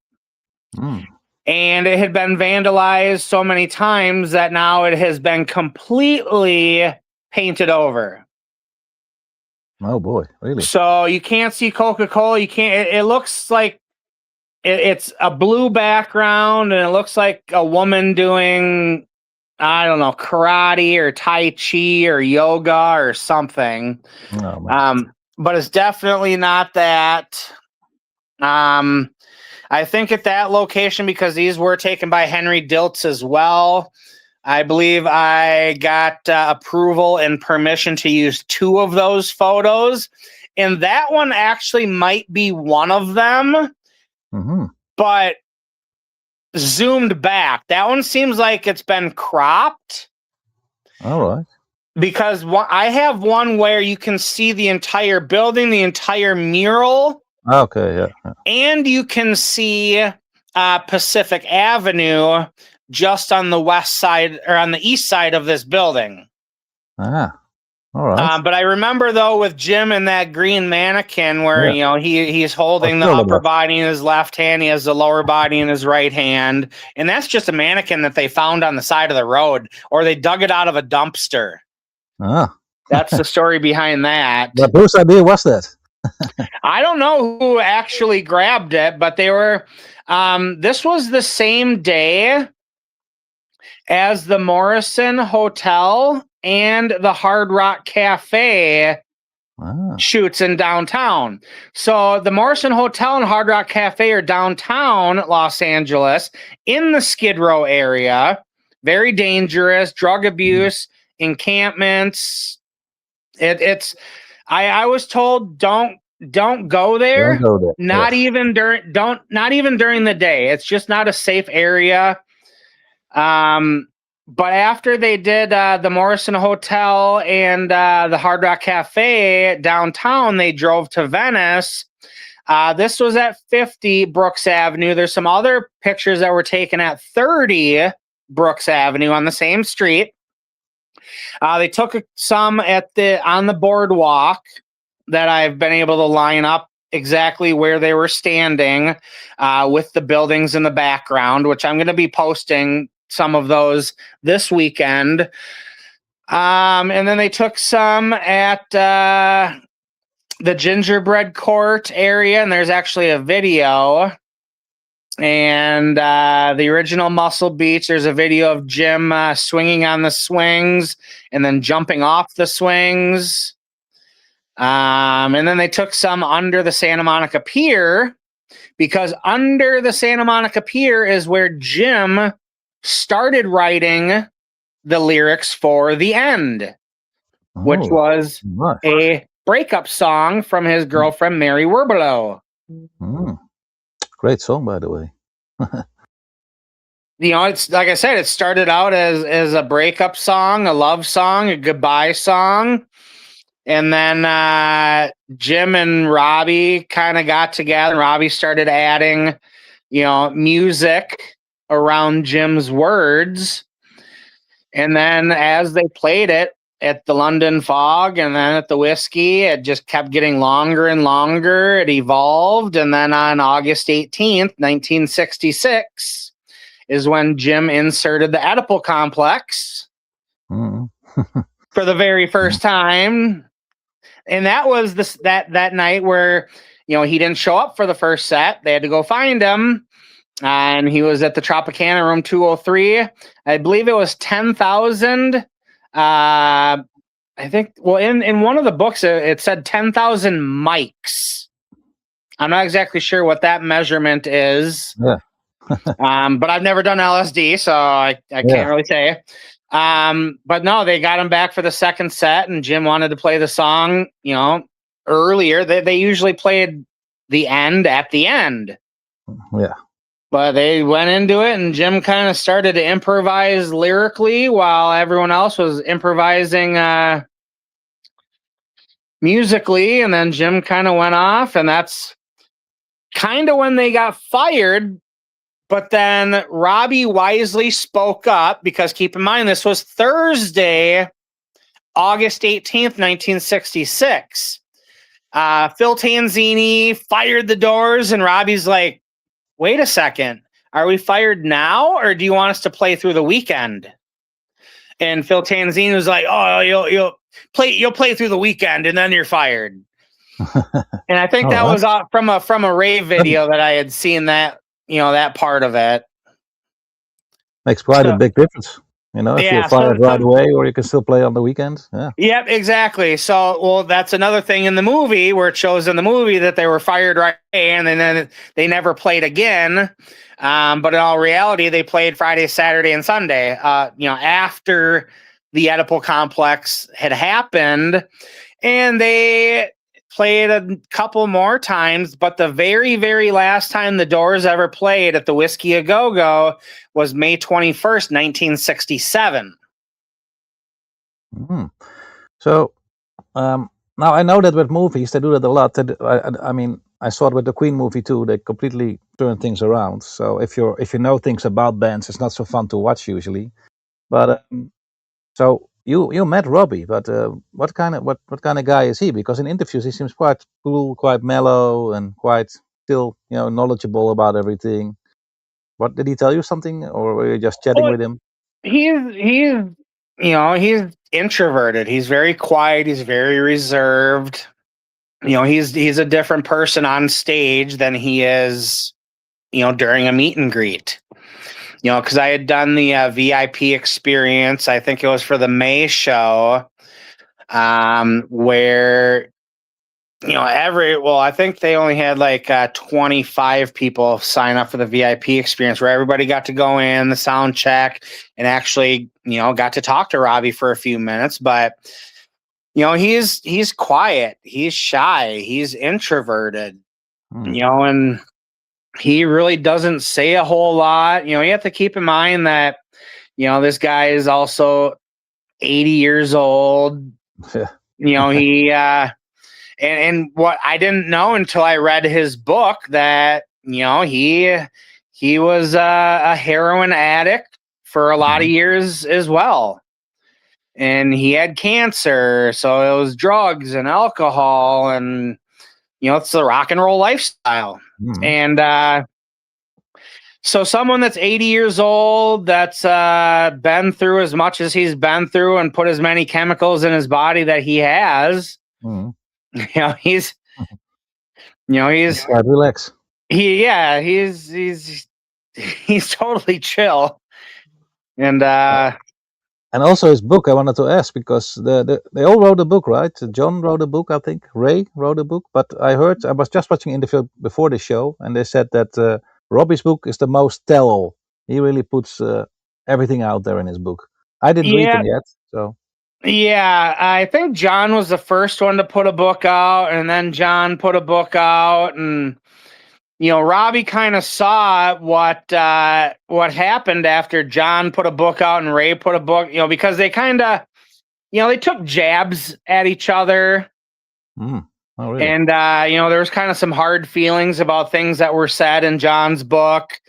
B: And it had been vandalized so many times that now it has been completely painted over.
A: Oh boy, really?
B: So you can't see Coca-Cola. You can't, it looks like it's a blue background and it looks like a woman doing, I don't know, karate or Tai Chi or yoga or something.
A: Oh,
B: but it's definitely not that. I think at that location, because these were taken by Henry Diltz as well, I believe I got approval and permission to use 2 of those photos. And that one actually might be one of them, but zoomed back. That one seems like it's been cropped.
A: All right.
B: Because I have one where you can see the entire building, the entire mural.
A: Okay, yeah.
B: And you can see Pacific Avenue just on the west side or on the east side of this building.
A: All right.
B: But I remember though with Jim and that green mannequin where he's holding the upper body in his left hand, he has the lower body in his right hand, and that's just a mannequin that they found on the side of the road, or they dug it out of a dumpster. That's the story behind that.
A: But whose idea was that?
B: I don't know who actually grabbed it, but they were. This was the same day as the Morrison Hotel and the Hard Rock Cafe shoots in downtown. So the Morrison Hotel and Hard Rock Cafe are downtown Los Angeles in the Skid Row area. Very dangerous, drug abuse, encampments. It's. I was told don't go there.
A: Don't go there.
B: Not even during the day. It's just not a safe area. But after they did the Morrison Hotel and the Hard Rock Cafe downtown, they drove to Venice. This was at 50 Brooks Avenue. There's some other pictures that were taken at 30 Brooks Avenue on the same street. They took some on the boardwalk that I've been able to line up exactly where they were standing, with the buildings in the background, which I'm going to be posting some of those this weekend. And then they took some at the Gingerbread Court area, and there's actually a video. And the original Muscle Beach, there's a video of Jim swinging on the swings and then jumping off the swings. And then they took some under the Santa Monica Pier, because under the Santa Monica Pier is where Jim started writing the lyrics for The End, which was a breakup song from his girlfriend, Mary Werbelow.
A: Great song, by the way.
B: It's like I said, it started out as a breakup song, a love song, a goodbye song. And then Jim and Robbie kind of got together. Robbie started adding, music around Jim's words. And then as they played it at the London Fog and then at the Whiskey, it just kept getting longer and longer. It evolved. And then on August 18th, 1966, is when Jim inserted the Oedipal complex for the very first time. And that was that night where, he didn't show up for the first set. They had to go find him. And he was at the Tropicana room 203. I believe it was 10,000. I think, in one of the books, it said 10,000 mics. I'm not exactly sure what that measurement is.
A: Yeah.
B: But I've never done LSD, so I can't really say. But no, they got him back for the second set, and Jim wanted to play the song, earlier. They usually played The End at the end.
A: Yeah.
B: But they went into it, and Jim kind of started to improvise lyrically while everyone else was improvising musically. And then Jim kind of went off, and that's kind of when they got fired. But then Robbie wisely spoke up, because keep in mind, this was Thursday, August 18th, 1966. Phil Tanzini fired the Doors, and Robbie's like, wait a second, are we fired now, or do you want us to play through the weekend? And Phil Tanzini was like, oh, you'll play through the weekend, and then you're fired. And I think that was from a rave video that I had seen, that that part of it.
A: Makes quite a big difference. If you're fired right away, or you can still play on the weekends. Yeah. Yep,
B: exactly. So, that's another thing in the movie, where it shows in the movie that they were fired right away, and then they never played again. But in all reality, they played Friday, Saturday, and Sunday. After the Oedipal complex had happened, and they played a couple more times, but the very, very last time the Doors ever played at the Whiskey A Go Go was May 21st, 1967.
A: So now I know that with movies they do that a lot. I mean, I saw it with the Queen movie too. They completely turn things around. So if you know things about bands, it's not so fun to watch usually. But so you met Robbie, but what kind of guy is he? Because in interviews he seems quite cool, quite mellow, and quite still knowledgeable about everything. What did he tell you something, or were you just chatting with him?
B: He's introverted. He's very quiet. He's very reserved. He's a different person on stage than he is, during a meet and greet. Because I had done the VIP experience. I think it was for the May show, where I think they only had like 25 people sign up for the VIP experience, where everybody got to go in the sound check and actually got to talk to Robbie for a few minutes. But he's quiet, he's shy, he's introverted, and he really doesn't say a whole lot. You have to keep in mind that this guy is also 80 years old. He and what I didn't know until I read his book, that he was a heroin addict for a lot of years as well, and he had cancer, so it was drugs and alcohol, and it's the rock and roll lifestyle.
A: Mm.
B: And so someone that's 80 years old, that's been through as much as he's been through and put as many chemicals in his body that he has,
A: Mm.
B: he's
A: Quite relax.
B: he's totally chill. And
A: And also his book, I wanted to ask, because they all wrote a book, right? John wrote a book, I think. Ray wrote a book. But I was just watching an interview before the show, and they said that Robbie's book is the most tell-all. He really puts everything out there in his book. I didn't read them yet, so.
B: Yeah, I think John was the first one to put a book out, and then John put a book out, and Robbie kind of saw what happened after John put a book out and Ray put a book, because they kind of, they took jabs at each other.
A: Oh, really?
B: And there was kind of some hard feelings about things that were said in John's book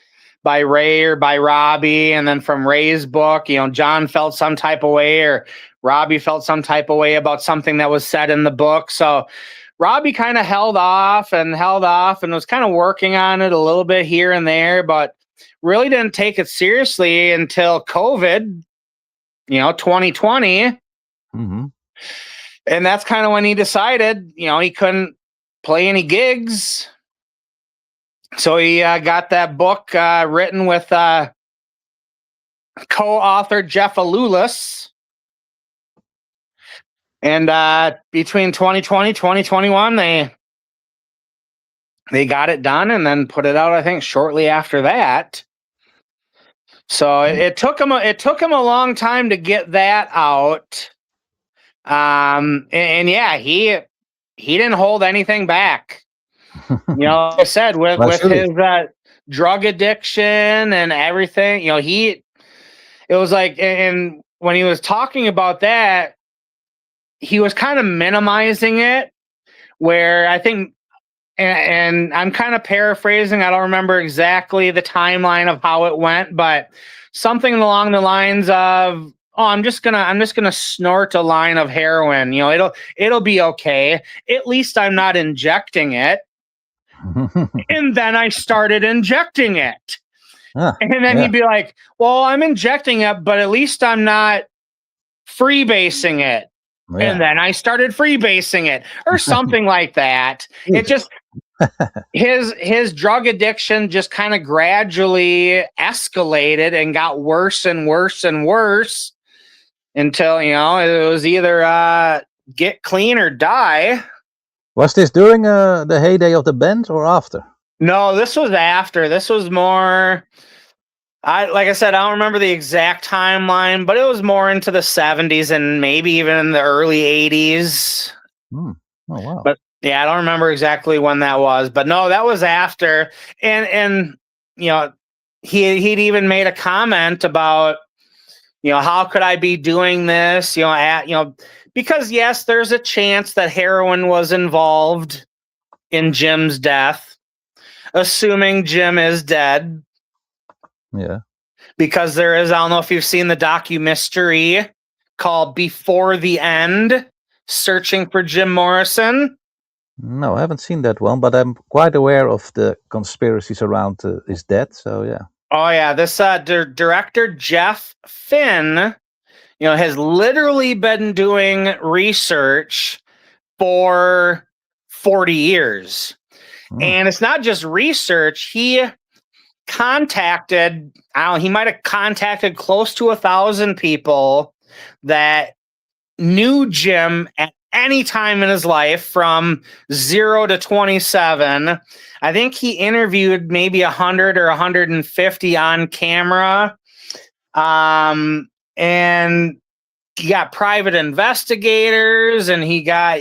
B: by Ray or by Robbie, and then from Ray's book, John felt some type of way, or Robbie felt some type of way about something that was said in the book. So Robbie kind of held off and was kind of working on it a little bit here and there, but really didn't take it seriously until COVID, 2020.
A: Mm-hmm.
B: And that's kind of when he decided, he couldn't play any gigs. So he got that book written with co-author Jeff Alulis. And between 2020, 2021, they got it done and then put it out, I think, shortly after that. So it took him a long time to get that out. And yeah, he didn't hold anything back. Like I said, with his drug addiction and everything, it was like, and when he was talking about that, he was kind of minimizing it, where I think, and I'm kind of paraphrasing, I don't remember exactly the timeline of how it went, but something along the lines of, oh, I'm just gonna snort a line of heroin. It'll be okay. At least I'm not injecting it. And then I started injecting it. And then he'd be like, well, I'm injecting it, but at least I'm not freebasing it. Yeah. And then I started freebasing it, or something like that. It just, his drug addiction just kind of gradually escalated and got worse and worse and worse until, it was either get clean or die.
A: Was this during the heyday of the band or after?
B: No, this was after. This was more, like I said, I don't remember the exact timeline, but it was more into the 70s and maybe even in the early 80s.
A: Oh, wow.
B: But yeah, I don't remember exactly when that was, but no, that was after. And he'd even made a comment about, how could I be doing this? Because yes, there's a chance that heroin was involved in Jim's death, assuming Jim is dead.
A: Yeah.
B: Because there is, I don't know if you've seen the docu-mystery called Before the End, Searching for Jim Morrison.
A: No, I haven't seen that one, but I'm quite aware of the conspiracies around his death, so yeah.
B: Oh yeah, this director Jeff Finn, has literally been doing research for 40 years. And it's not just research. He contacted, he might have contacted close to 1,000 people that knew Jim at any time in his life from 0 to 27. I think he interviewed maybe 100 or 150 on camera. And he got private investigators, and he got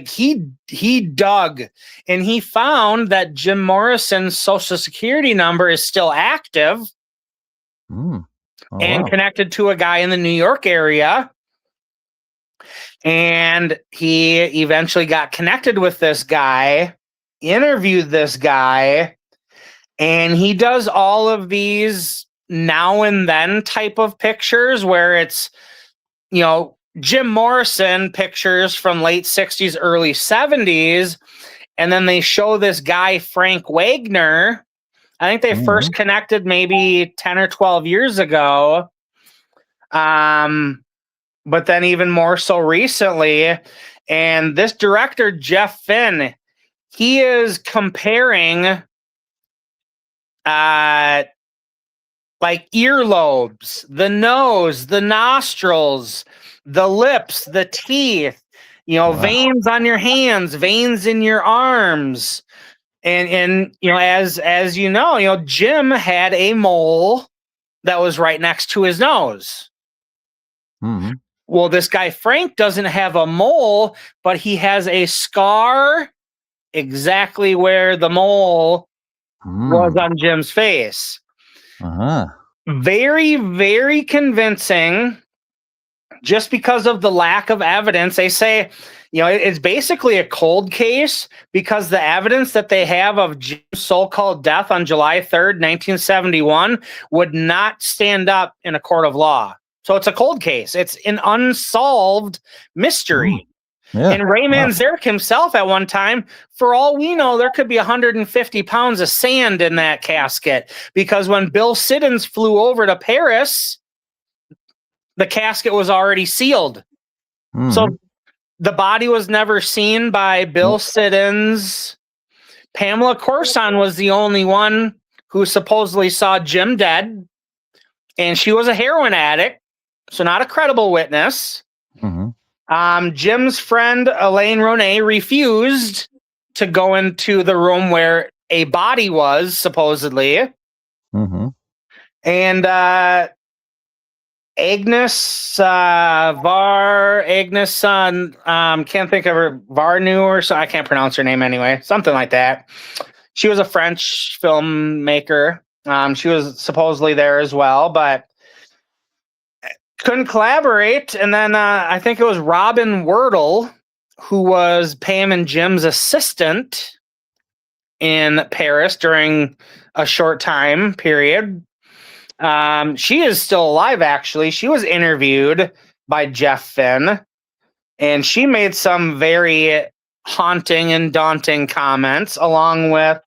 B: he dug, and he found that Jim Morrison's Social Security number is still active and connected to a guy in the New York area. And he eventually got connected with this guy, interviewed this guy, and he does all of these now and then type of pictures where it's, Jim Morrison pictures from late 60s, early 70s, and then they show this guy, Frank Wagner. I think they first connected maybe 10 or 12 years ago. But then even more so recently. And this director, Jeff Finn, he is comparing like earlobes, the nose, the nostrils, the lips, the teeth, veins on your hands, veins in your arms. And as you know, Jim had a mole that was right next to his nose.
A: Mm-hmm.
B: Well, this guy Frank doesn't have a mole, but he has a scar exactly where the mole was on Jim's face. Very, very convincing. Just because of the lack of evidence, they say, it's basically a cold case because the evidence that they have of Jim's so-called death on July 3rd, 1971 would not stand up in a court of law. So it's a cold case. It's an unsolved mystery.
A: Yeah.
B: And Ray Manzarek himself at one time, for all we know, there could be 150 pounds of sand in that casket because when Bill Siddons flew over to Paris, the casket was already sealed. So the body was never seen by Bill Siddons. Pamela Corson was the only one who supposedly saw Jim dead. And she was a heroin addict, so not a credible witness. Jim's friend, Elaine Ronay, refused to go into the room where a body was, supposedly. And Agnes can't think of her, Varnu or so, I can't pronounce her name anyway, something like that. She was a French filmmaker. She was supposedly there as well, but couldn't collaborate. And then I think it was Robin Wordle, who was Pam and Jim's assistant in Paris during a short time period. She is still alive, actually. She was interviewed by Jeff Finn, and she made some very haunting and daunting comments, along with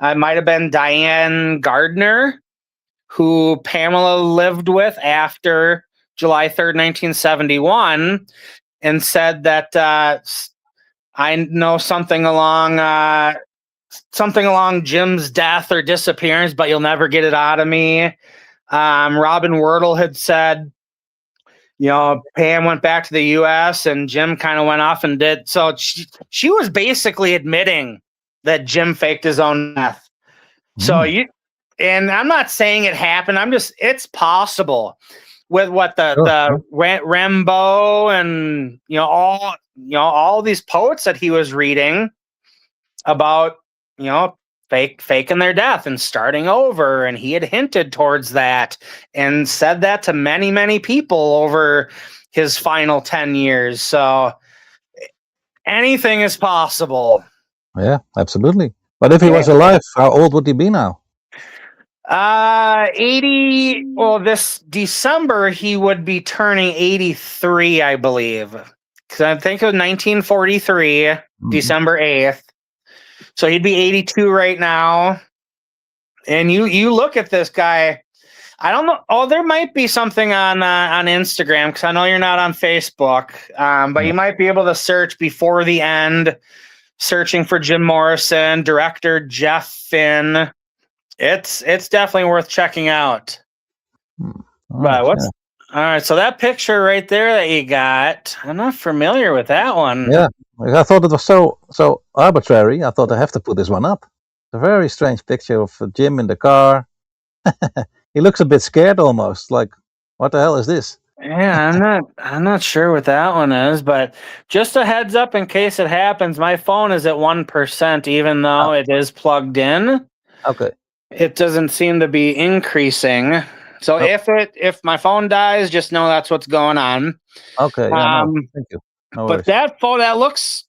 B: it might have been Diane Gardner, who Pamela lived with after July 3rd, 1971, and said that I know something along Jim's death or disappearance, but you'll never get it out of me. Robin Wordle had said, Pam went back to the U.S. and Jim kind of went off and did. So she was basically admitting that Jim faked his own death. So and I'm not saying it happened. It's possible with what the Rimbaud and all these poets that he was reading about, faking their death and starting over, and he had hinted towards that and said that to many, many people over his final 10 years. So anything is possible.
A: Yeah, absolutely. But if he was alive, how old would he be now?
B: 80. Well, this December he would be turning 83, I believe. Because I think it was 1943, December 8th. So he'd be 82 right now. And you look at this guy. I don't know. Oh, there might be something on Instagram, because I know you're not on Facebook. But you might be able to search Before the End, searching for Jim Morrison, director Jeff Finn. It's definitely worth checking out. But all right? So that picture right there that you got, I'm not familiar with that one.
A: Yeah, I thought it was so arbitrary. I thought I have to put this one up. It's a very strange picture of Jim in the car. He looks a bit scared, almost like, what the hell is this?
B: Yeah, I'm not sure what that one is, but just a heads up in case it happens. My phone is at 1%, even though it is plugged in.
A: Okay.
B: It doesn't seem to be increasing. So if my phone dies, just know that's what's going on.
A: Okay. Yeah, no, thank you. No
B: but that photo, that looks.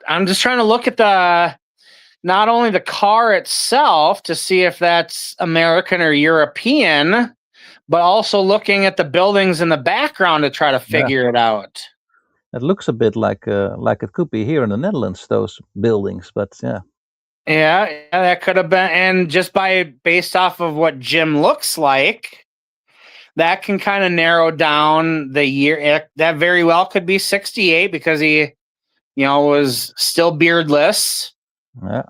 B: I'm just trying to look at not only the car itself to see if that's American or European, but also looking at the buildings in the background to try to figure it out.
A: It looks a bit like it could be here in the Netherlands, those buildings, but yeah.
B: Yeah, that could have been, and just based off of what Jim looks like, that can kind of narrow down the year. That very well could be 68 because he, was still beardless.
A: Yeah.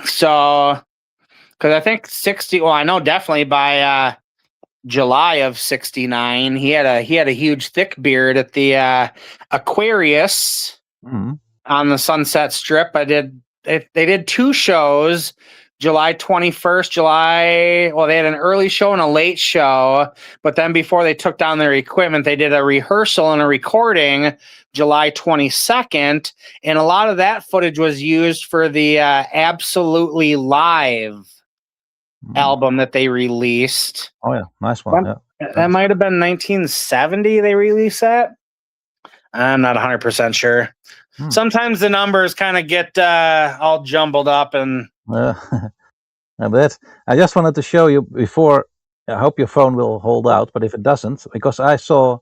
B: So, because I think 60. Well, I know definitely by July of 69, he had a huge thick beard at the Aquarius on the Sunset Strip. They did 2 shows, July 21st, they had an early show and a late show, but then before they took down their equipment, they did a rehearsal and a recording July 22nd, and a lot of that footage was used for the Absolutely Live album that they released.
A: Oh yeah, nice one.
B: That might have been 1970 they released that. I'm not 100% sure. Sometimes the numbers kind of get all jumbled up and
A: I just wanted to show you before. I hope your phone will hold out, but if it doesn't, because I saw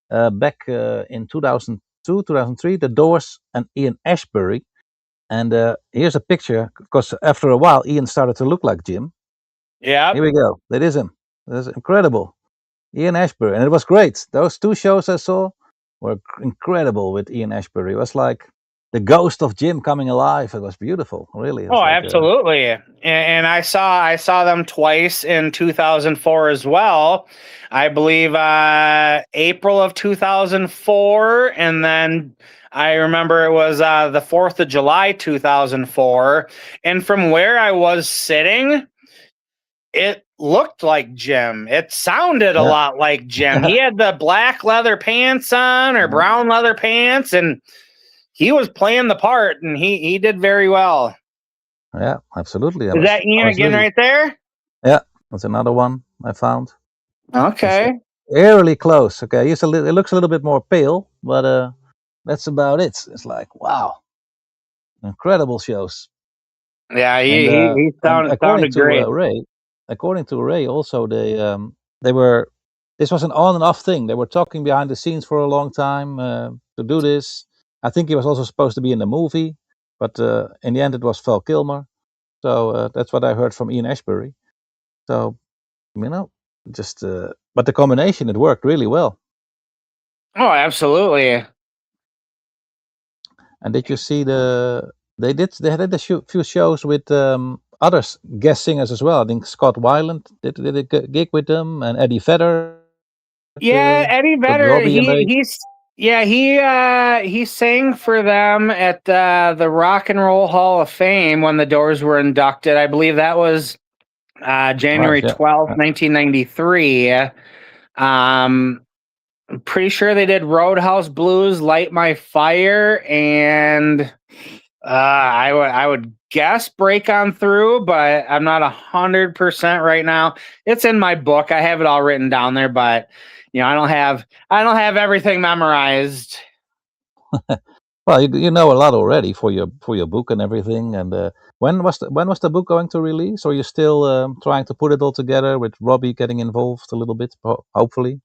A: back in 2002, 2003, The Doors and Ian Ashbury, and here's a picture. Because after a while, Ian started to look like Jim.
B: Yeah,
A: here we go. That is him. That's incredible, Ian Ashbury, and it was great. Those 2 shows I saw were incredible with Ian Ashbury. It was like the ghost of Jim coming alive. It was beautiful, really.
B: Absolutely. And I saw them twice in 2004 as well. I believe April of 2004, and then I remember it was the 4th of July 2004. And from where I was sitting, it looked like Jim. It sounded a lot like Jim. He had the black leather pants on or brown leather pants, and he was playing the part, and he did very well.
A: Yeah, absolutely.
B: Is that Ian again right there?
A: Yeah, that's another one I found.
B: Okay.
A: Eerily close. Okay, it looks a little bit more pale, but that's about it. It's like, wow, incredible shows.
B: Yeah, he sounded great.
A: According to Ray, also they were. This was an on and off thing. They were talking behind the scenes for a long time to do this. I think he was also supposed to be in the movie, but in the end it was Val Kilmer. So that's what I heard from Ian Ashbury. So, but the combination, it worked really well.
B: Oh, absolutely.
A: And did you see they had a few shows with other guest singers as well. I think Scott Weiland did a gig with them, and Eddie Vedder.
B: Yeah, Eddie Vedder. He sang for them at the Rock and Roll Hall of Fame when the Doors were inducted. I believe that was January 12th, 1993. I'm pretty sure they did Roadhouse Blues, Light My Fire, and I would guess Break On Through, but I'm not 100% right now. It's in my book. I have it all written down there, but I don't have everything memorized.
A: Well, you know a lot already for your book and everything. And when was the book going to release? Or are you still trying to put it all together with Robbie getting involved a little bit, hopefully?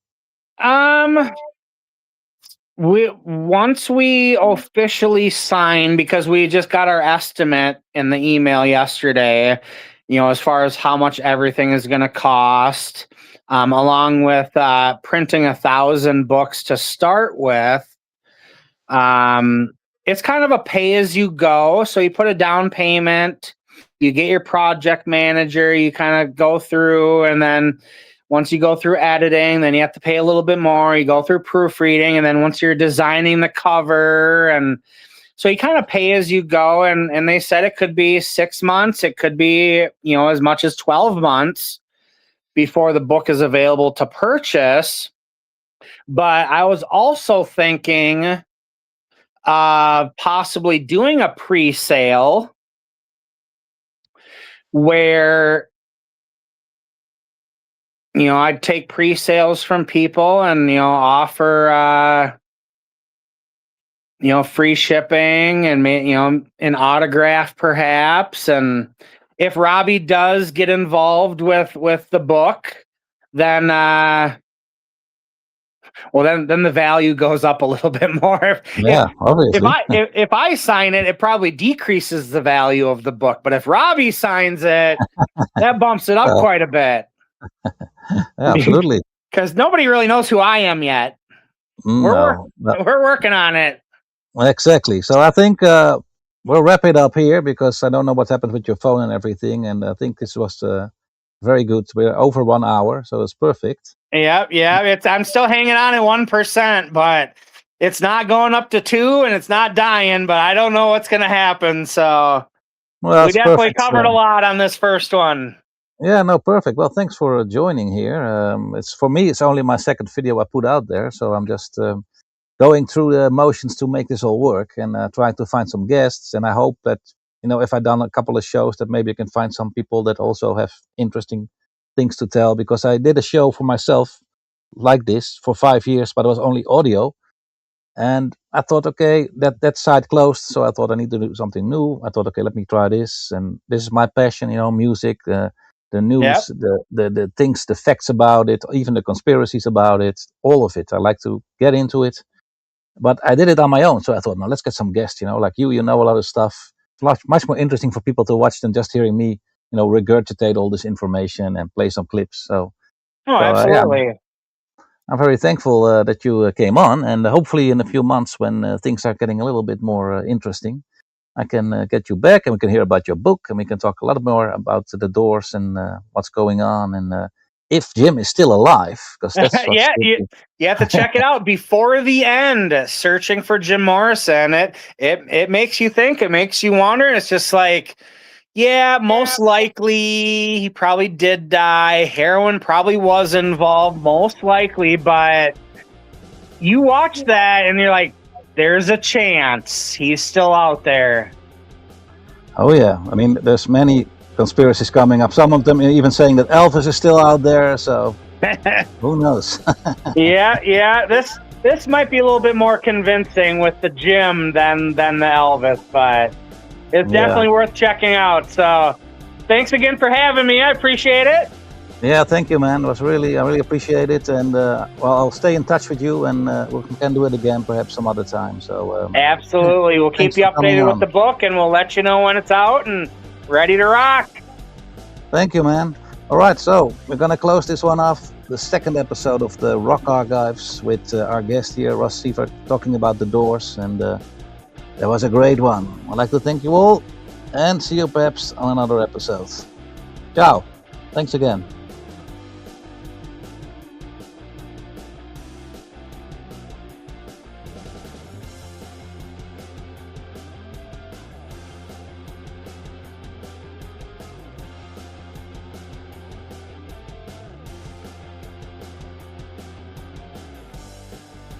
B: Once we officially sign, because we just got our estimate in the email yesterday, as far as how much everything is going to cost, along with printing 1,000 books to start with. It's kind of a pay as you go. So you put a down payment, you get your project manager, you kind of go through, and then once you go through editing, then you have to pay a little bit more. You go through proofreading, and then once you're designing the cover, and so you kind of pay as you go. And they said it could be 6 months, it could be as much as 12 months before the book is available to purchase. But I was also thinking possibly doing a pre-sale where I'd take pre-sales from people and offer free shipping and an autograph perhaps. And if Robbie does get involved with the book, then Well, then the value goes up a little bit more.
A: Yeah, obviously.
B: If I sign it, it probably decreases the value of the book. But if Robby signs it, that bumps it up
A: Well,
B: quite a bit.
A: yeah, absolutely.
B: Because nobody really knows who I am yet.
A: No,
B: We're working on it.
A: exactly. So I think we'll wrap it up here because I don't know what happened with your phone and everything. And I think this was very good. We're over 1 hour, so it's perfect.
B: Yeah. I'm still hanging on at 1%, but it's not going up to 2, and it's not dying. But I don't know what's going to happen. So
A: Well,
B: we definitely covered a lot on this first one.
A: Yeah, no, perfect. Well, thanks for joining here. It's for me, it's only my second video I put out there, so I'm just going through the motions to make this all work and trying to find some guests. And I hope that if I've done a couple of shows, that maybe I can find some people that also have interesting things to tell. Because I did a show for myself like this for 5 years, but it was only audio. And I thought, okay, that side closed, so I thought I need to do something new. I thought, okay, let me try this, and this is my passion, music. The news, the things, the facts about it, even the conspiracies about it, all of it. I like to get into it, but I did it on my own. So I thought, no, let's get some guests. Like you know a lot of stuff. It's much more interesting for people to watch than just hearing me, regurgitate all this information and play some clips.
B: Absolutely.
A: I'm very thankful that you came on, and hopefully in a few months when things are getting a little bit more interesting, I can get you back and we can hear about your book and we can talk a lot more about the Doors and what's going on and if Jim is still alive, because that's
B: you have to check it out. Before the End, searching for Jim Morrison. It makes you think, it makes you wonder. It's just like, most likely he probably did die. Heroin probably was involved, most likely, but you watch that and you're like, there's a chance he's still out there.
A: Oh yeah, I mean, there's many conspiracies coming up. Some of them even saying that Elvis is still out there. So who knows?
B: Yeah. This might be a little bit more convincing with the Jim than the Elvis, but it's definitely worth checking out. So thanks again for having me. I appreciate it.
A: Yeah, thank you, man. I really appreciate it. And I'll stay in touch with you, and we can do it again perhaps some other time. So
B: absolutely, we'll keep you updated with the book, and we'll let you know when it's out and ready to rock.
A: Thank you, man. All right, so we're gonna close this one off. The second episode of the Rock Archives with our guest here, Ross Seiffert, talking about the Doors, and that was a great one. I'd like to thank you all, and see you perhaps on another episode. Ciao. Thanks again.